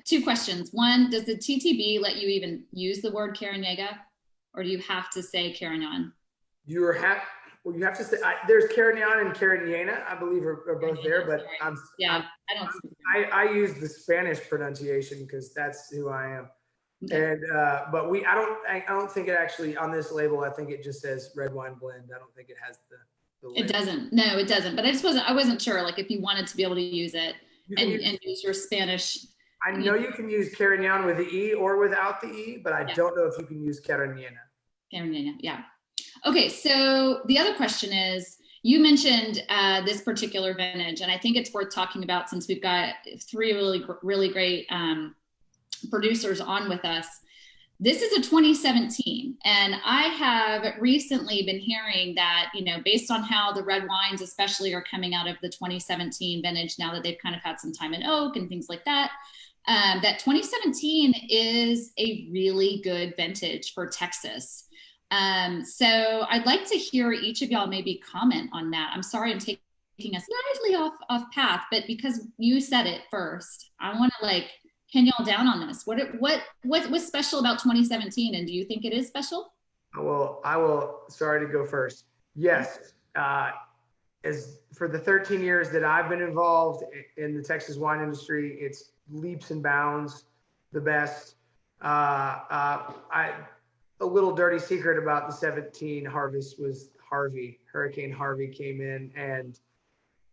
2 questions. One, does the TTB let you even use the word Carignan, or do you have to say Carignan? You have to say there's Carignan and Carignana, I believe, are both there, but I use the Spanish pronunciation because that's who I am. Okay. And but I don't think it actually on this label. I think it just says red wine blend. I don't think it has the label. It doesn't. No, it doesn't. But I wasn't sure, like, if you wanted to be able to use it and use your Spanish. I know you can use Carignan with the E or without the E, but I don't know if you can use Carignana. Carignana, yeah. Okay, so the other question is, you mentioned this particular vintage, and I think it's worth talking about since we've got 3 really great producers on with us. This is a 2017, and I have recently been hearing that, based on how the red wines especially are coming out of the 2017 vintage, now that they've kind of had some time in oak and things like that, that 2017 is a really good vintage for Texas. So I'd like to hear each of y'all maybe comment on that. I'm sorry I'm taking us slightly off path, but because you said it first, I want to pin y'all down on this. What was special about 2017, and do you think it is special? I will. Sorry to go first. Yes, as for the 13 years that I've been involved in the Texas wine industry, it's leaps and bounds the best. A little dirty secret about the 17 harvest was Hurricane Harvey came in and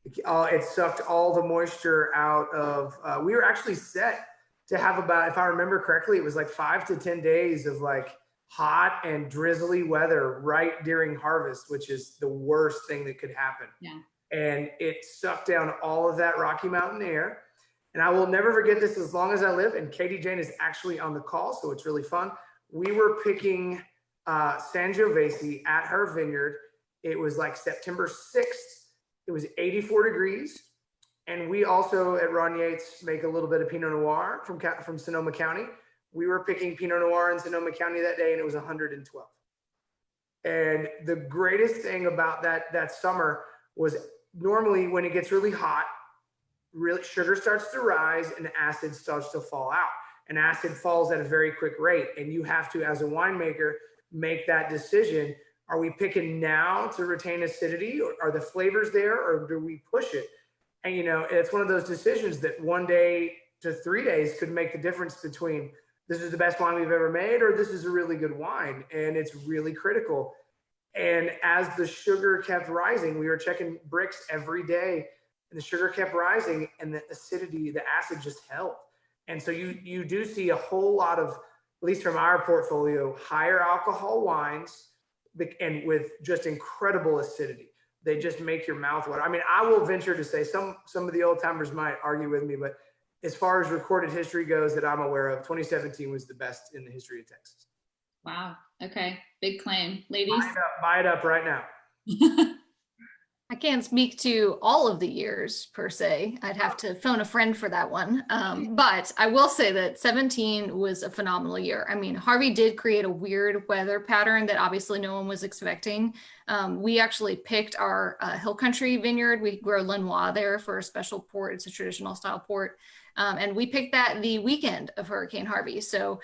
it sucked all the moisture out of, we were actually set to have about, if I remember correctly, it was like 5 to 10 days of hot and drizzly weather right during harvest, which is the worst thing that could happen. Yeah. And it sucked down all of that Rocky Mountain air. And I will never forget this as long as I live. And Katy Jane is actually on the call, so it's really fun. We were picking Sangiovese at her vineyard. It was September 6th. It was 84 degrees. And we also at Ron Yates make a little bit of Pinot Noir from Sonoma County. We were picking Pinot Noir in Sonoma County that day, and it was 112. And the greatest thing about that summer was normally when it gets really hot, sugar starts to rise and acid starts to fall out. And acid falls at a very quick rate. And you have to, as a winemaker, make that decision. Are we picking now to retain acidity, or are the flavors there, or do we push it? And, it's one of those decisions that 1 day to 3 days could make the difference between this is the best wine we've ever made, or this is a really good wine. And it's really critical. And as the sugar kept rising, we were checking bricks every day, and the sugar kept rising, and the acidity, the acid just held. And so you do see a whole lot of, at least from our portfolio, higher alcohol wines, and with just incredible acidity. They just make your mouth water. I mean, I will venture to say some of the old timers might argue with me, but as far as recorded history goes that I'm aware of, 2017 was the best in the history of Texas. Wow. Okay. Big claim. Ladies? Buy it up right now. I can't speak to all of the years per se. I'd have to phone a friend for that one. But I will say that 17 was a phenomenal year. I mean, Harvey did create a weird weather pattern that obviously no one was expecting. We actually picked our Hill Country vineyard. We grow Lenoir there for a special port. It's a traditional style port. And we picked that the weekend of Hurricane Harvey. So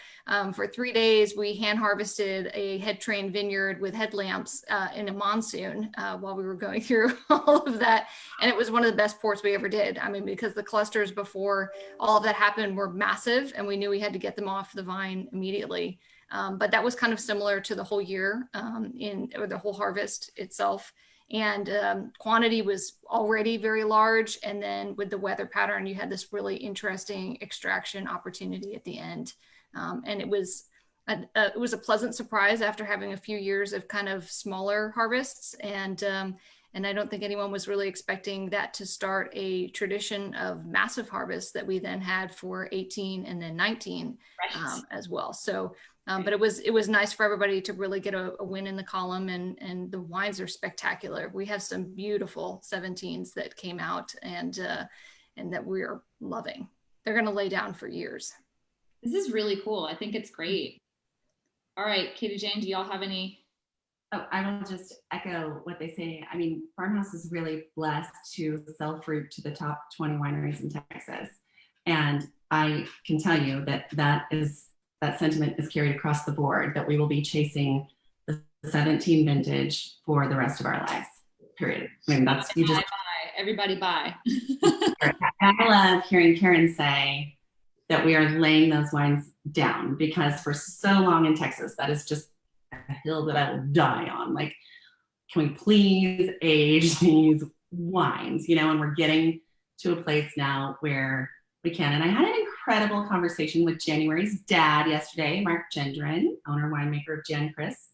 for 3 days, we hand harvested a head train vineyard with headlamps in a monsoon while we were going through all of that. And it was one of the best ports we ever did. I mean, because the clusters before all of that happened were massive, and we knew we had to get them off the vine immediately. But that was kind of similar to the whole year or the whole harvest itself. And quantity was already very large. And then with the weather pattern, you had this really interesting extraction opportunity at the end. And it was a pleasant surprise after having a few years of kind of smaller harvests. And I don't think anyone was really expecting that to start a tradition of massive harvests that we then had for 18 and then 19 as well. So, but it was nice for everybody to really get a win in the column, and the wines are spectacular. We have some beautiful 17s that came out and that we're loving. They're going to lay down for years. This is really cool. I think it's great. All right, Katie Jane, do y'all have any? Oh, I will just echo what they say. I mean, Farmhouse is really blessed to sell fruit to the top 20 wineries in Texas. And I can tell you that that sentiment is carried across the board, that we will be chasing the 17 vintage for the rest of our lives, period. I mean, that's, you just. Everybody buy. I love hearing Karen say that we are laying those wines down, because for so long in Texas, that is just a hill that I will die on. Like, can we please age these wines, and we're getting to a place now where we can. And I had an incredible conversation with January's dad yesterday, Mark Gendron, owner winemaker of Jan Chris,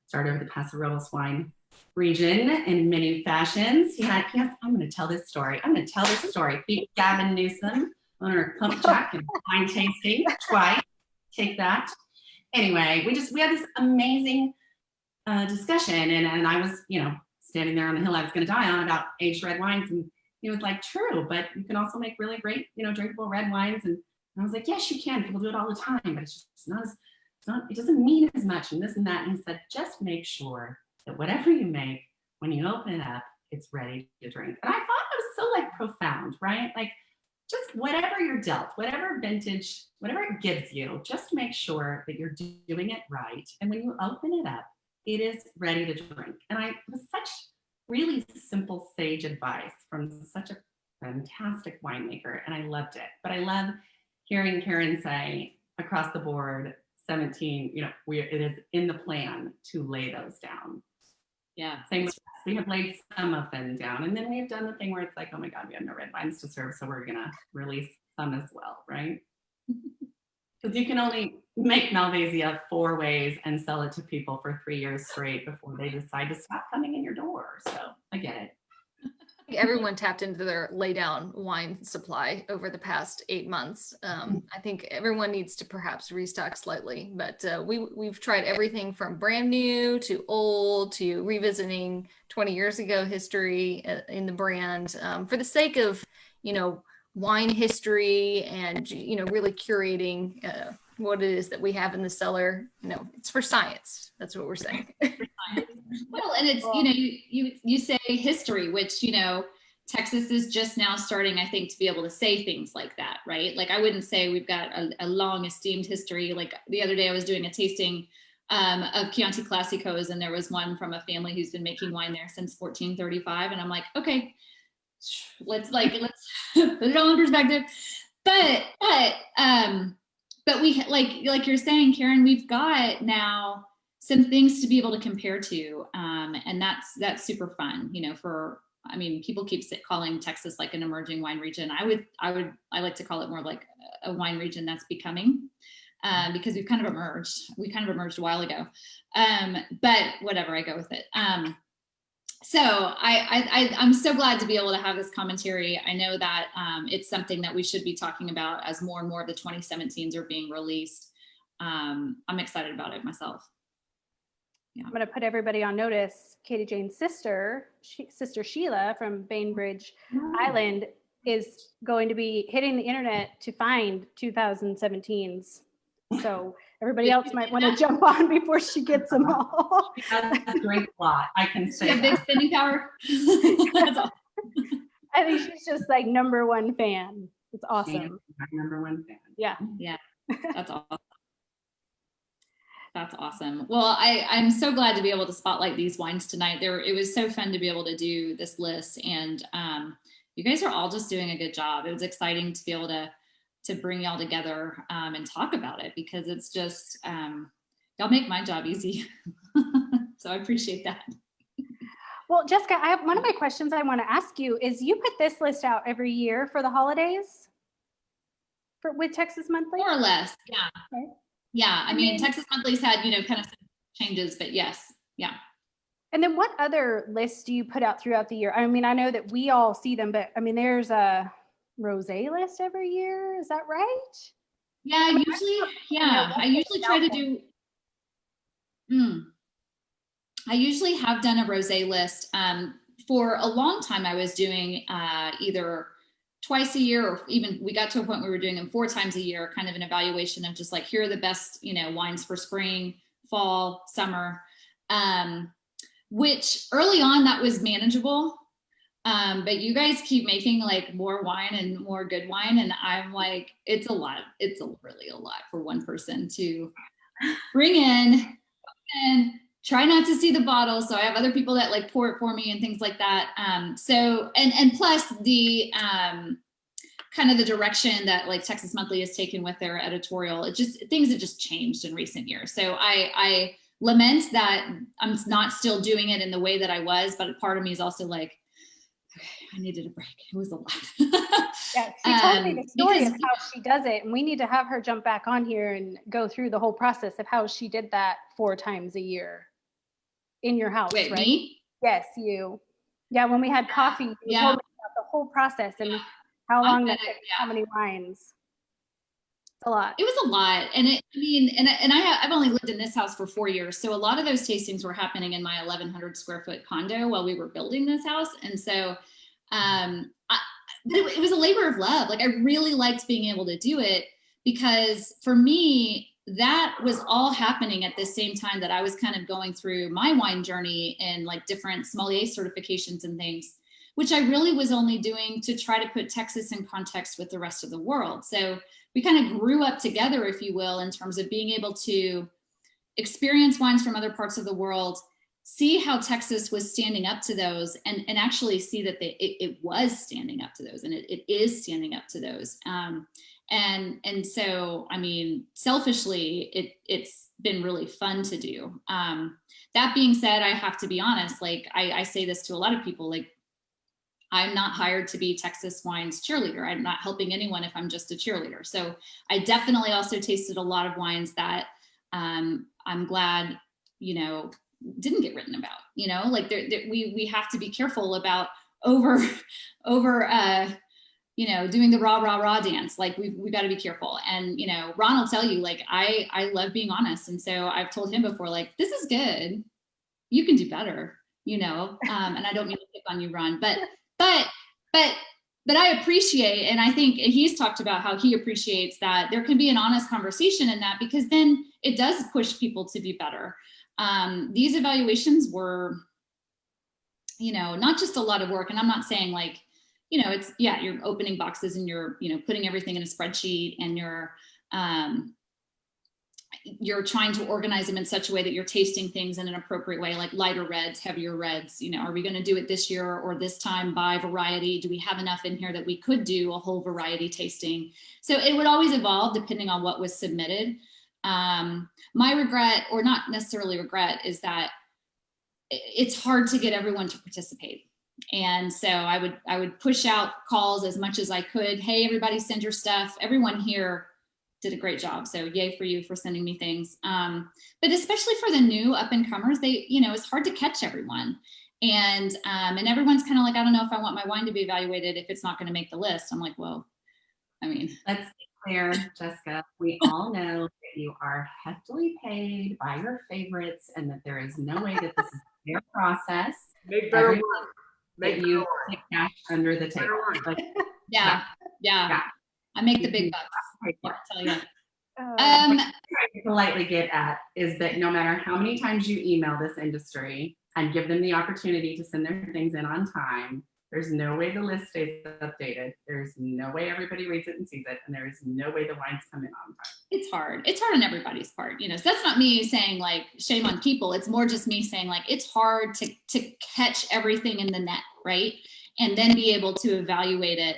started over the Paso Robles wine region in many fashions. I'm going to tell this story. Beat Gavin Newsom, owner of Pump Jack and wine tasting twice. Take that. Anyway, we had this amazing discussion, and I was, standing there on the hill I was going to die on about aged red wines, and he was like, true, but you can also make really great, drinkable red wines. And I was like, yes, you can. People do it all the time, but it's not, it doesn't mean as much, and this and that. And he said, just make sure that whatever you make, when you open it up, it's ready to drink. And I thought it was so profound, right? Like, just whatever you're dealt, whatever vintage, whatever it gives you, just make sure that you're doing it right. And when you open it up, it is ready to drink. And it was such really simple, sage advice from such a fantastic winemaker, and I loved it. But I love hearing Karen say across the board, 17, it is in the plan to lay those down. Yeah. Same with us. We have laid some of them down, and then we've done the thing where it's like, oh my God, we have no red wines to serve, so we're gonna release some as well, right? Because you can only make Malvasia 4 ways and sell it to people for 3 years straight before they decide to stop coming in your door. So I get it. Everyone tapped into their lay down wine supply over the past 8 months. I think everyone needs to perhaps restock slightly, but we've tried everything from brand new to old to revisiting 20 years ago history in the brand for the sake of, wine history and, really curating what it is that we have in the cellar. It's for science. That's what we're saying. Well, and it's, you say history, which, Texas is just now starting, I think, to be able to say things like that, right? Like, I wouldn't say we've got a long esteemed history. Like the other day I was doing a tasting of Chianti Classicos, and there was one from a family who's been making wine there since 1435. And I'm like, okay, let's put it all in perspective. But we, like you're saying, Karen, we've got now some things to be able to compare to. And that's super fun, people keep calling Texas like an emerging wine region. I like to call it more like a wine region that's becoming, because we've kind of emerged. We kind of emerged a while ago. But whatever, I go with it. So I'm so glad to be able to have this commentary. I know that it's something that we should be talking about as more and more of the 2017s are being released. I'm excited about it myself. Yeah. I'm going to put everybody on notice. Katie Jane's sister Sheila from Bainbridge Island is going to be hitting the internet to find 2017s. So everybody else might want to jump on before she gets them all. She has a great lot, I can say. Big spending power. I think she's just like #1 fan. It's awesome. My #1 fan. Yeah. Yeah, that's awesome. That's awesome. Well, I'm so glad to be able to spotlight these wines tonight. It was so fun to be able to do this list, and you guys are all just doing a good job. It was exciting to be able to bring y'all together and talk about it, because it's just y'all make my job easy. So I appreciate that. Well, Jessica, I have one of my questions I want to ask you is, you put this list out every year for the holidays with Texas Monthly? More or less, yeah. Okay. Yeah, I mean, Texas Monthly's had, kind of some changes, but yes, yeah. And then what other lists do you put out throughout the year? I mean, I know that we all see them, but I mean, there's a rosé list every year. Is that right? Yeah, I usually try to do, I usually have done a rosé list. For a long time, I was doing either twice a year, or even we got to a point where we were doing them 4 times a year, kind of an evaluation of just like, here are the best, wines for spring, fall, summer, which early on that was manageable. But you guys keep making like more wine and more good wine. And I'm like, it's a lot. It's really a lot for one person to bring in and try not to see the bottle. So I have other people that like pour it for me and things like that. So, and plus the, kind of the direction that like Texas Monthly has taken with their editorial, things have just changed in recent years. So I lament that I'm not still doing it in the way that I was, but part of me is also like, okay, I needed a break. It was a lot. Yeah, she told me the story of how she does it, and we need to have her jump back on here and go through the whole process of how she did that 4 times a year in your house. Wait, right? me? Yes, you. Yeah, when we had coffee, you told me about the whole process and how long that took, how many wines. It's a lot. It was a lot. And I've only lived in this house for 4 years. So a lot of those tastings were happening in my 1,100 square foot condo while we were building this house. And so it was a labor of love. Like, I really liked being able to do it, because for me, that was all happening at the same time that I was kind of going through my wine journey and like different sommelier certifications and things, which I really was only doing to try to put Texas in context with the rest of the world. So we kind of grew up together, if you will, in terms of being able to experience wines from other parts of the world, see how Texas was standing up to those, and actually see that it was standing up to those, and it is standing up to those. And so, I mean, selfishly, it's been really fun to do. That being said, I have to be honest, like I say this to a lot of people, like, I'm not hired to be Texas Wine's cheerleader. I'm not helping anyone if I'm just a cheerleader. So I definitely also tasted a lot of wines that I'm glad, didn't get written about, like we have to be careful about over doing the rah dance. Like we got to be careful. And, Ron will tell you, like, I love being honest. And so I've told him before, like, this is good. You can do better, and I don't mean to pick on you, Ron, but I appreciate, and I think he's talked about how he appreciates that there can be an honest conversation in that, because then it does push people to be better. These evaluations were, not just a lot of work. And I'm not saying like, it's, you're opening boxes and you're, putting everything in a spreadsheet, and you're trying to organize them in such a way that you're tasting things in an appropriate way, like lighter reds, heavier reds. Are we going to do it this year or this time by variety? Do we have enough in here that we could do a whole variety tasting? So it would always evolve depending on what was submitted. My regret, or not necessarily regret, is that it's hard to get everyone to participate. And so I would push out calls as much as I could. Hey, everybody, send your stuff. Everyone here did a great job. So yay for you for sending me things. But especially for the new up and comers, it's hard to catch everyone. And everyone's kind of like, I don't know if I want my wine to be evaluated if it's not going to make the list. I'm like, well, I mean. Let's be clear, Jessica, we all know that you are heftily paid by your favorites, and that there is no way that this is their process. Make better wine. That you take cash under the table. Like, yeah. I make the big bucks. I'll tell you. What I'm trying to politely get at is that no matter how many times you email this industry and give them the opportunity to send their things in on time, There's no way the list stays updated. There's no way everybody reads it and sees it. And there is no way the wines come in on time. It's hard. It's hard on everybody's part, you know. So that's not me saying like shame on people. It's more just me saying like it's hard to catch everything in the net, right? And then be able to evaluate it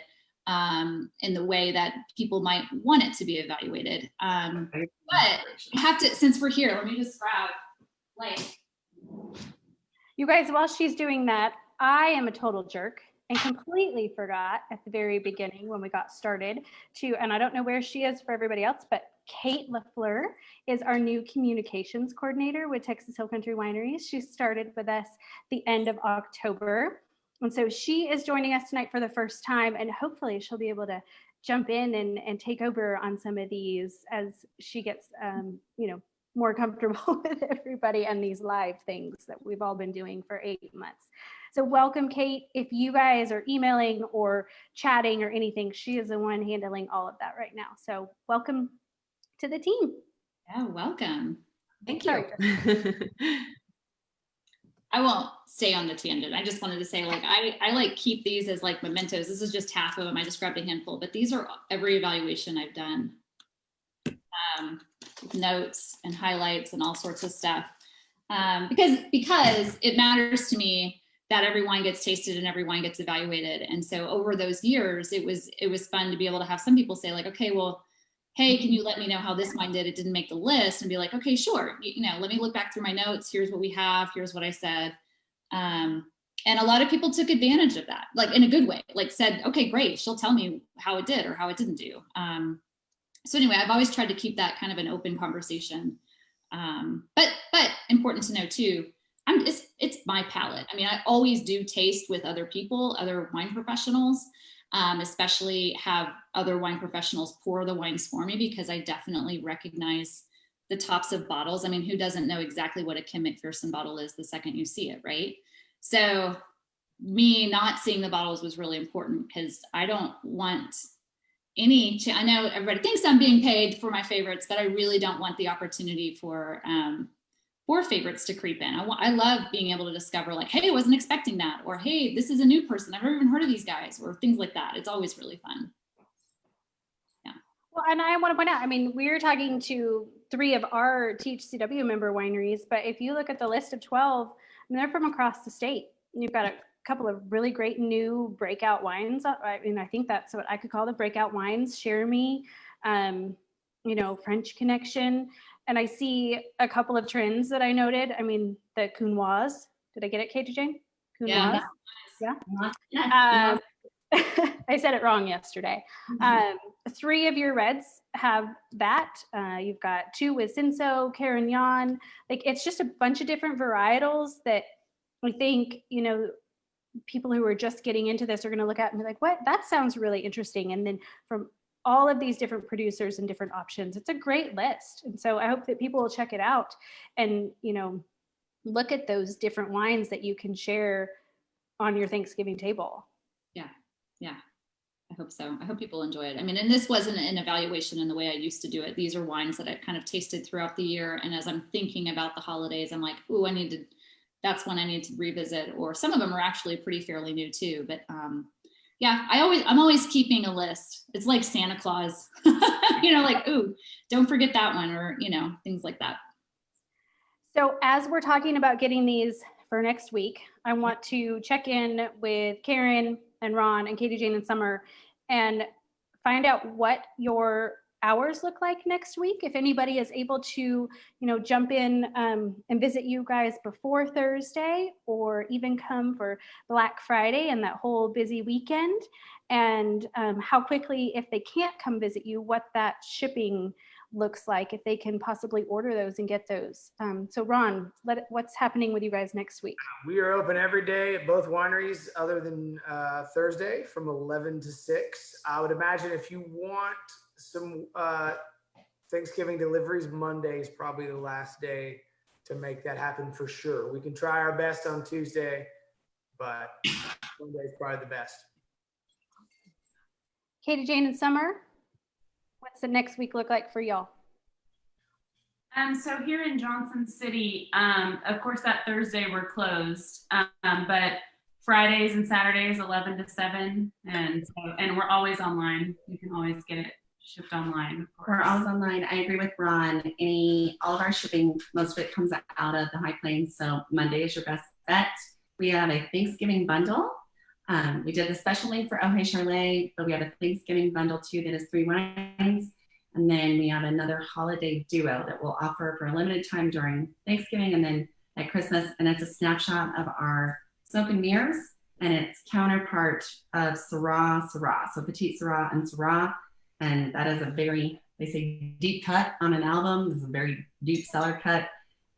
in the way that people might want it to be evaluated. But I have to, since we're here, let me just grab like. You guys, while she's doing that, I am a total jerk and completely forgot at the very beginning when we got started and I don't know where she is for everybody else, but Kate LaFleur is our new communications coordinator with Texas Hill Country Wineries. She started with us the end of October. And so she is joining us tonight for the first time, and hopefully she'll be able to jump in and take over on some of these as she gets, more comfortable with everybody and these live things that we've all been doing for 8 months. So welcome, Kate. If you guys are emailing or chatting or anything, she is the one handling all of that right now. So welcome to the team. Yeah, welcome. Thank you. I won't stay on the tangent. I just wanted to say, like, I like keep these as like mementos. This is just half of them. I just grabbed a handful, but these are every evaluation I've done. Notes and highlights and all sorts of stuff. Because it matters to me that every wine gets tasted and every wine gets evaluated. And so over those years, it was fun to be able to have some people say like, okay, well, hey, can you let me know how this wine did? It didn't make the list, and be like, okay, sure. Let me look back through my notes. Here's what we have. Here's what I said. And a lot of people took advantage of that, like in a good way, like said, okay, great. She'll tell me how it did or how it didn't do. So anyway, I've always tried to keep that kind of an open conversation. But important to know too, it's my palate. I mean, I always do taste with other people, other wine professionals, especially have other wine professionals pour the wines for me, because I definitely recognize the tops of bottles. I mean, who doesn't know exactly what a Kim McPherson bottle is the second you see it, right? So me not seeing the bottles was really important, because I don't want I know everybody thinks I'm being paid for my favorites, but I really don't want the opportunity for favorites to creep in. I love being able to discover like, hey, I wasn't expecting that, or hey, this is a new person, I've never even heard of these guys, or things like that. It's always really fun. Yeah. Well, and I want to point out, I mean, we're talking to 3 of our THCW member wineries, but if you look at the list of 12, I mean, they're from across the state. You've got a couple of really great new breakout wines. I mean, I think that's what I could call the breakout wines. Share Me, French Connection. And I see a couple of trends that I noted. I mean, the Counoise. Did I get it, Katy Jane? Counoise. Yeah. I said it wrong yesterday. 3 of your reds have that. You've got 2 with Cinsault, Carignan. Like, it's just a bunch of different varietals that I think, people who are just getting into this are going to look at and be like, what? That sounds really interesting. And then from all of these different producers and different options, it's a great list. And so I hope that people will check it out and, look at those different wines that you can share on your Thanksgiving table. Yeah. I hope so. I hope people enjoy it. I mean, and this wasn't an evaluation in the way I used to do it. These are wines that I've kind of tasted throughout the year. And as I'm thinking about the holidays, I'm like, ooh, that's one I need to revisit. Or some of them are actually pretty fairly new too. But I'm always keeping a list. It's like Santa Claus, like, ooh, don't forget that one, or, things like that. So as we're talking about getting these for next week, I want to check in with Karen and Ron and Katy Jane and Summer and find out what your hours look like next week. If anybody is able to, jump in and visit you guys before Thursday, or even come for Black Friday and that whole busy weekend, and how quickly, if they can't come visit you, what that shipping looks like, if they can possibly order those and get those. So Ron, what's happening with you guys next week? We are open every day at both wineries other than Thursday from 11 to 6. I would imagine if you want some Thanksgiving deliveries, Monday is probably the last day to make that happen for sure. We can try our best on Tuesday, but Monday is probably the best. Katy Jane and Summer, what's the next week look like for y'all? So here in Johnson City, of course, that Thursday we're closed, but Fridays and Saturdays, 11 to 7. And we're always online. You can always get it shipped online. We're always online. I agree with Ron. All of our shipping, most of it comes out of the High Plains. So Monday is your best bet. We have a Thanksgiving bundle. We did a special link for Ojai Charlet, but we have a Thanksgiving bundle too that is 3 wines. And then we have another holiday duo that we'll offer for a limited time during Thanksgiving and then at Christmas. And it's a snapshot of our smoke and mirrors and its counterpart of Syrah. So Petite Syrah and Syrah. And that is a very, they say, deep cut on an album. It's a very deep cellar cut.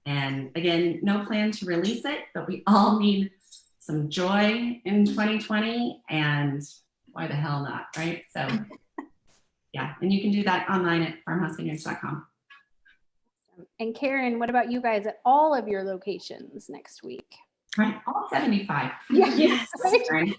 And again, no plan to release it, but we all need some joy in 2020. And why the hell not, right? So yeah, and you can do that online at farmhousevineyards.com. And Karen, what about you guys at all of your locations next week? Right, all 75. Yeah, yes. Right?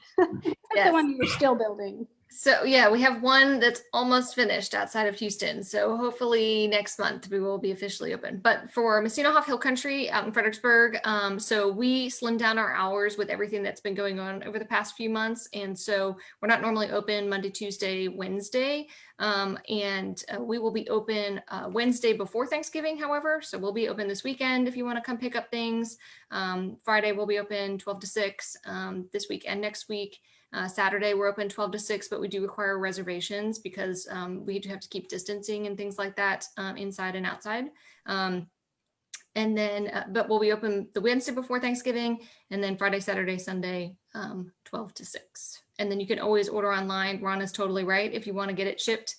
Yes. The one you were still building. So yeah, we have one that's almost finished outside of Houston. So hopefully next month we will be officially open. But for Messina Hill Country out in Fredericksburg, so we slimmed down our hours with everything that's been going on over the past few months. And so we're not normally open Monday, Tuesday, Wednesday. We will be open Wednesday before Thanksgiving, however. So we'll be open this weekend if you want to come pick up things. Friday we'll be open 12 to 6 this week and next week. Saturday we're open 12 to 6, but we do require reservations because we do have to keep distancing and things like that inside and outside. But we'll be open the Wednesday before Thanksgiving, and then Friday, Saturday, Sunday, 12 to 6. And then you can always order online. Ron is totally right. If you want to get it shipped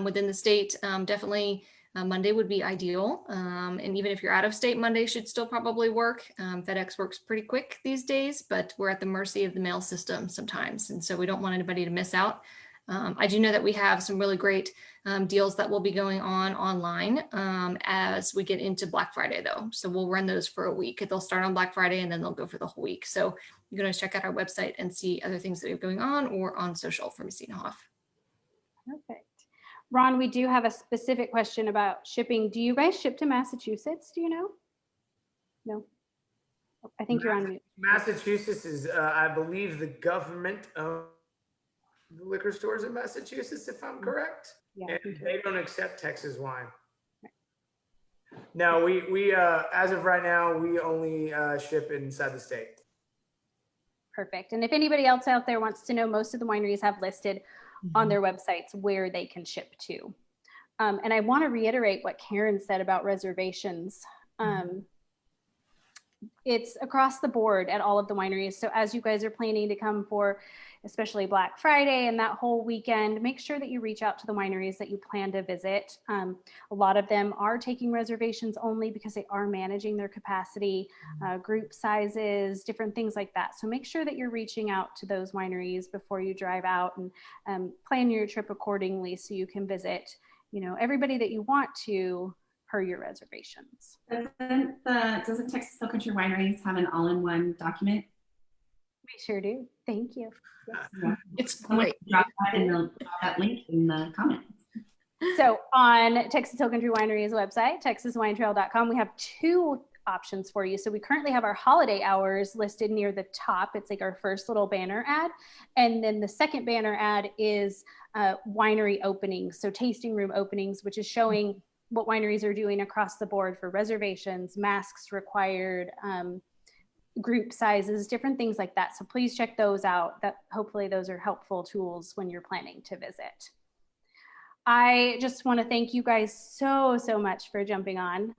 within the state, definitely Monday would be ideal. And even if you're out of state, Monday should still probably work. FedEx works pretty quick these days, but we're at the mercy of the mail system sometimes. And so we don't want anybody to miss out. I do know that we have some really great deals that will be going on online as we get into Black Friday though. So we'll run those for a week. They'll start on Black Friday and then they'll go for the whole week. So you can always check out our website and see other things that are going on or on social for Messina Hoff. Perfect. Ron, we do have a specific question about shipping. Do you guys ship to Massachusetts? Do you know? No. I think you're on mute. Massachusetts is, I believe, the government of the liquor stores in Massachusetts, if I'm correct. Yeah. And they don't accept Texas wine. No, we as of right now, we only ship inside the state. Perfect. And if anybody else out there wants to know, most of the wineries have listed on their websites where they can ship to. And I want to reiterate what Karen said about reservations. It's across the board at all of the wineries. So as you guys are planning to come for especially Black Friday and that whole weekend, make sure that you reach out to the wineries that you plan to visit. A lot of them are taking reservations only because they are managing their capacity, group sizes, different things like that. So make sure that you're reaching out to those wineries before you drive out and plan your trip accordingly so you can visit, everybody that you want to per your reservations. Doesn't Texas Hill Country Wineries have an all-in-one document? We sure do. Thank you. Yes. It's great. Drop that link in the comments. So on Texas Hill Country Winery's website, texaswinetrail.com, we have 2 options for you. So we currently have our holiday hours listed near the top. It's like our first little banner ad. And then the second banner ad is winery openings. So tasting room openings, which is showing what wineries are doing across the board for reservations, masks required, group sizes, different things like that. So please check those out. Hopefully those are helpful tools when you're planning to visit. I just want to thank you guys so much for jumping on.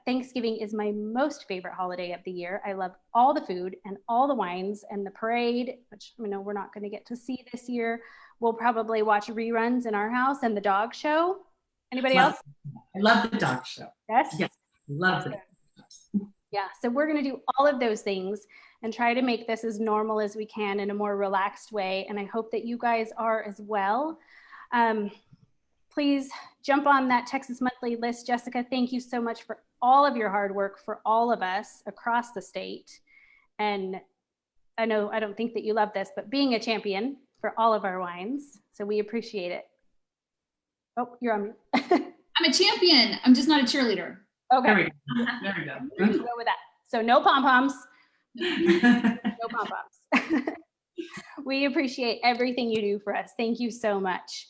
Thanksgiving is my most favorite holiday of the year. I love all the food and all the wines and the parade, which we're not going to get to see this year. We'll probably watch reruns in our house and the dog show. Anybody else? I love the dog show. Yes? Yes, love it. Yeah, so we're going to do all of those things and try to make this as normal as we can in a more relaxed way. And I hope that you guys are as well. Please jump on that Texas Monthly list. Jessica, thank you so much for all of your hard work for all of us across the state. And I don't think that you love this, but being a champion for all of our wines. So we appreciate it. Oh, you're on mute. I'm a champion. I'm just not a cheerleader. Okay. There we go. We're gonna go with that. So no pom-poms. No pom-poms. We appreciate everything you do for us. Thank you so much.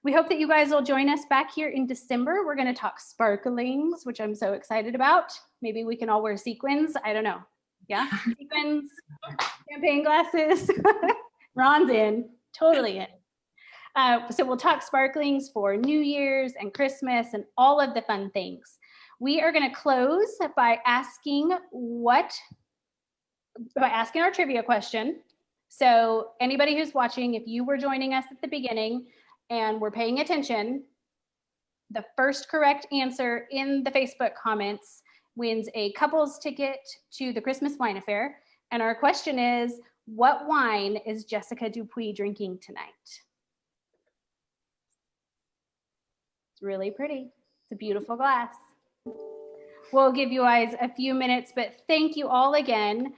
We hope that you guys will join us back here in December. We're going to talk sparklings, which I'm so excited about. Maybe we can all wear sequins. I don't know. Yeah, sequins, champagne glasses. Ron's in, totally in. So we'll talk sparklings for New Year's and Christmas and all of the fun things. We are going to close by asking our trivia question. So anybody who's watching, if you were joining us at the beginning and were paying attention, the first correct answer in the Facebook comments wins a couple's ticket to the Christmas Wine Affair. And our question is, what wine is Jessica Dupuy drinking tonight? It's really pretty. It's a beautiful glass. We'll give you guys a few minutes, but thank you all again.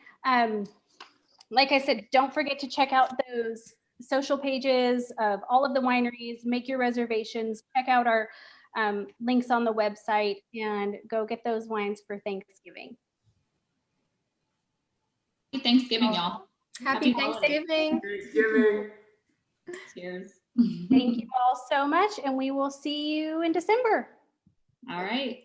Like I said, don't forget to check out those social pages of all of the wineries, make your reservations, check out our links on the website, and go get those wines for Thanksgiving. Happy Thanksgiving, y'all. Happy Thanksgiving. Thanksgiving. Cheers. Thank you all so much, and we will see you in December. All right.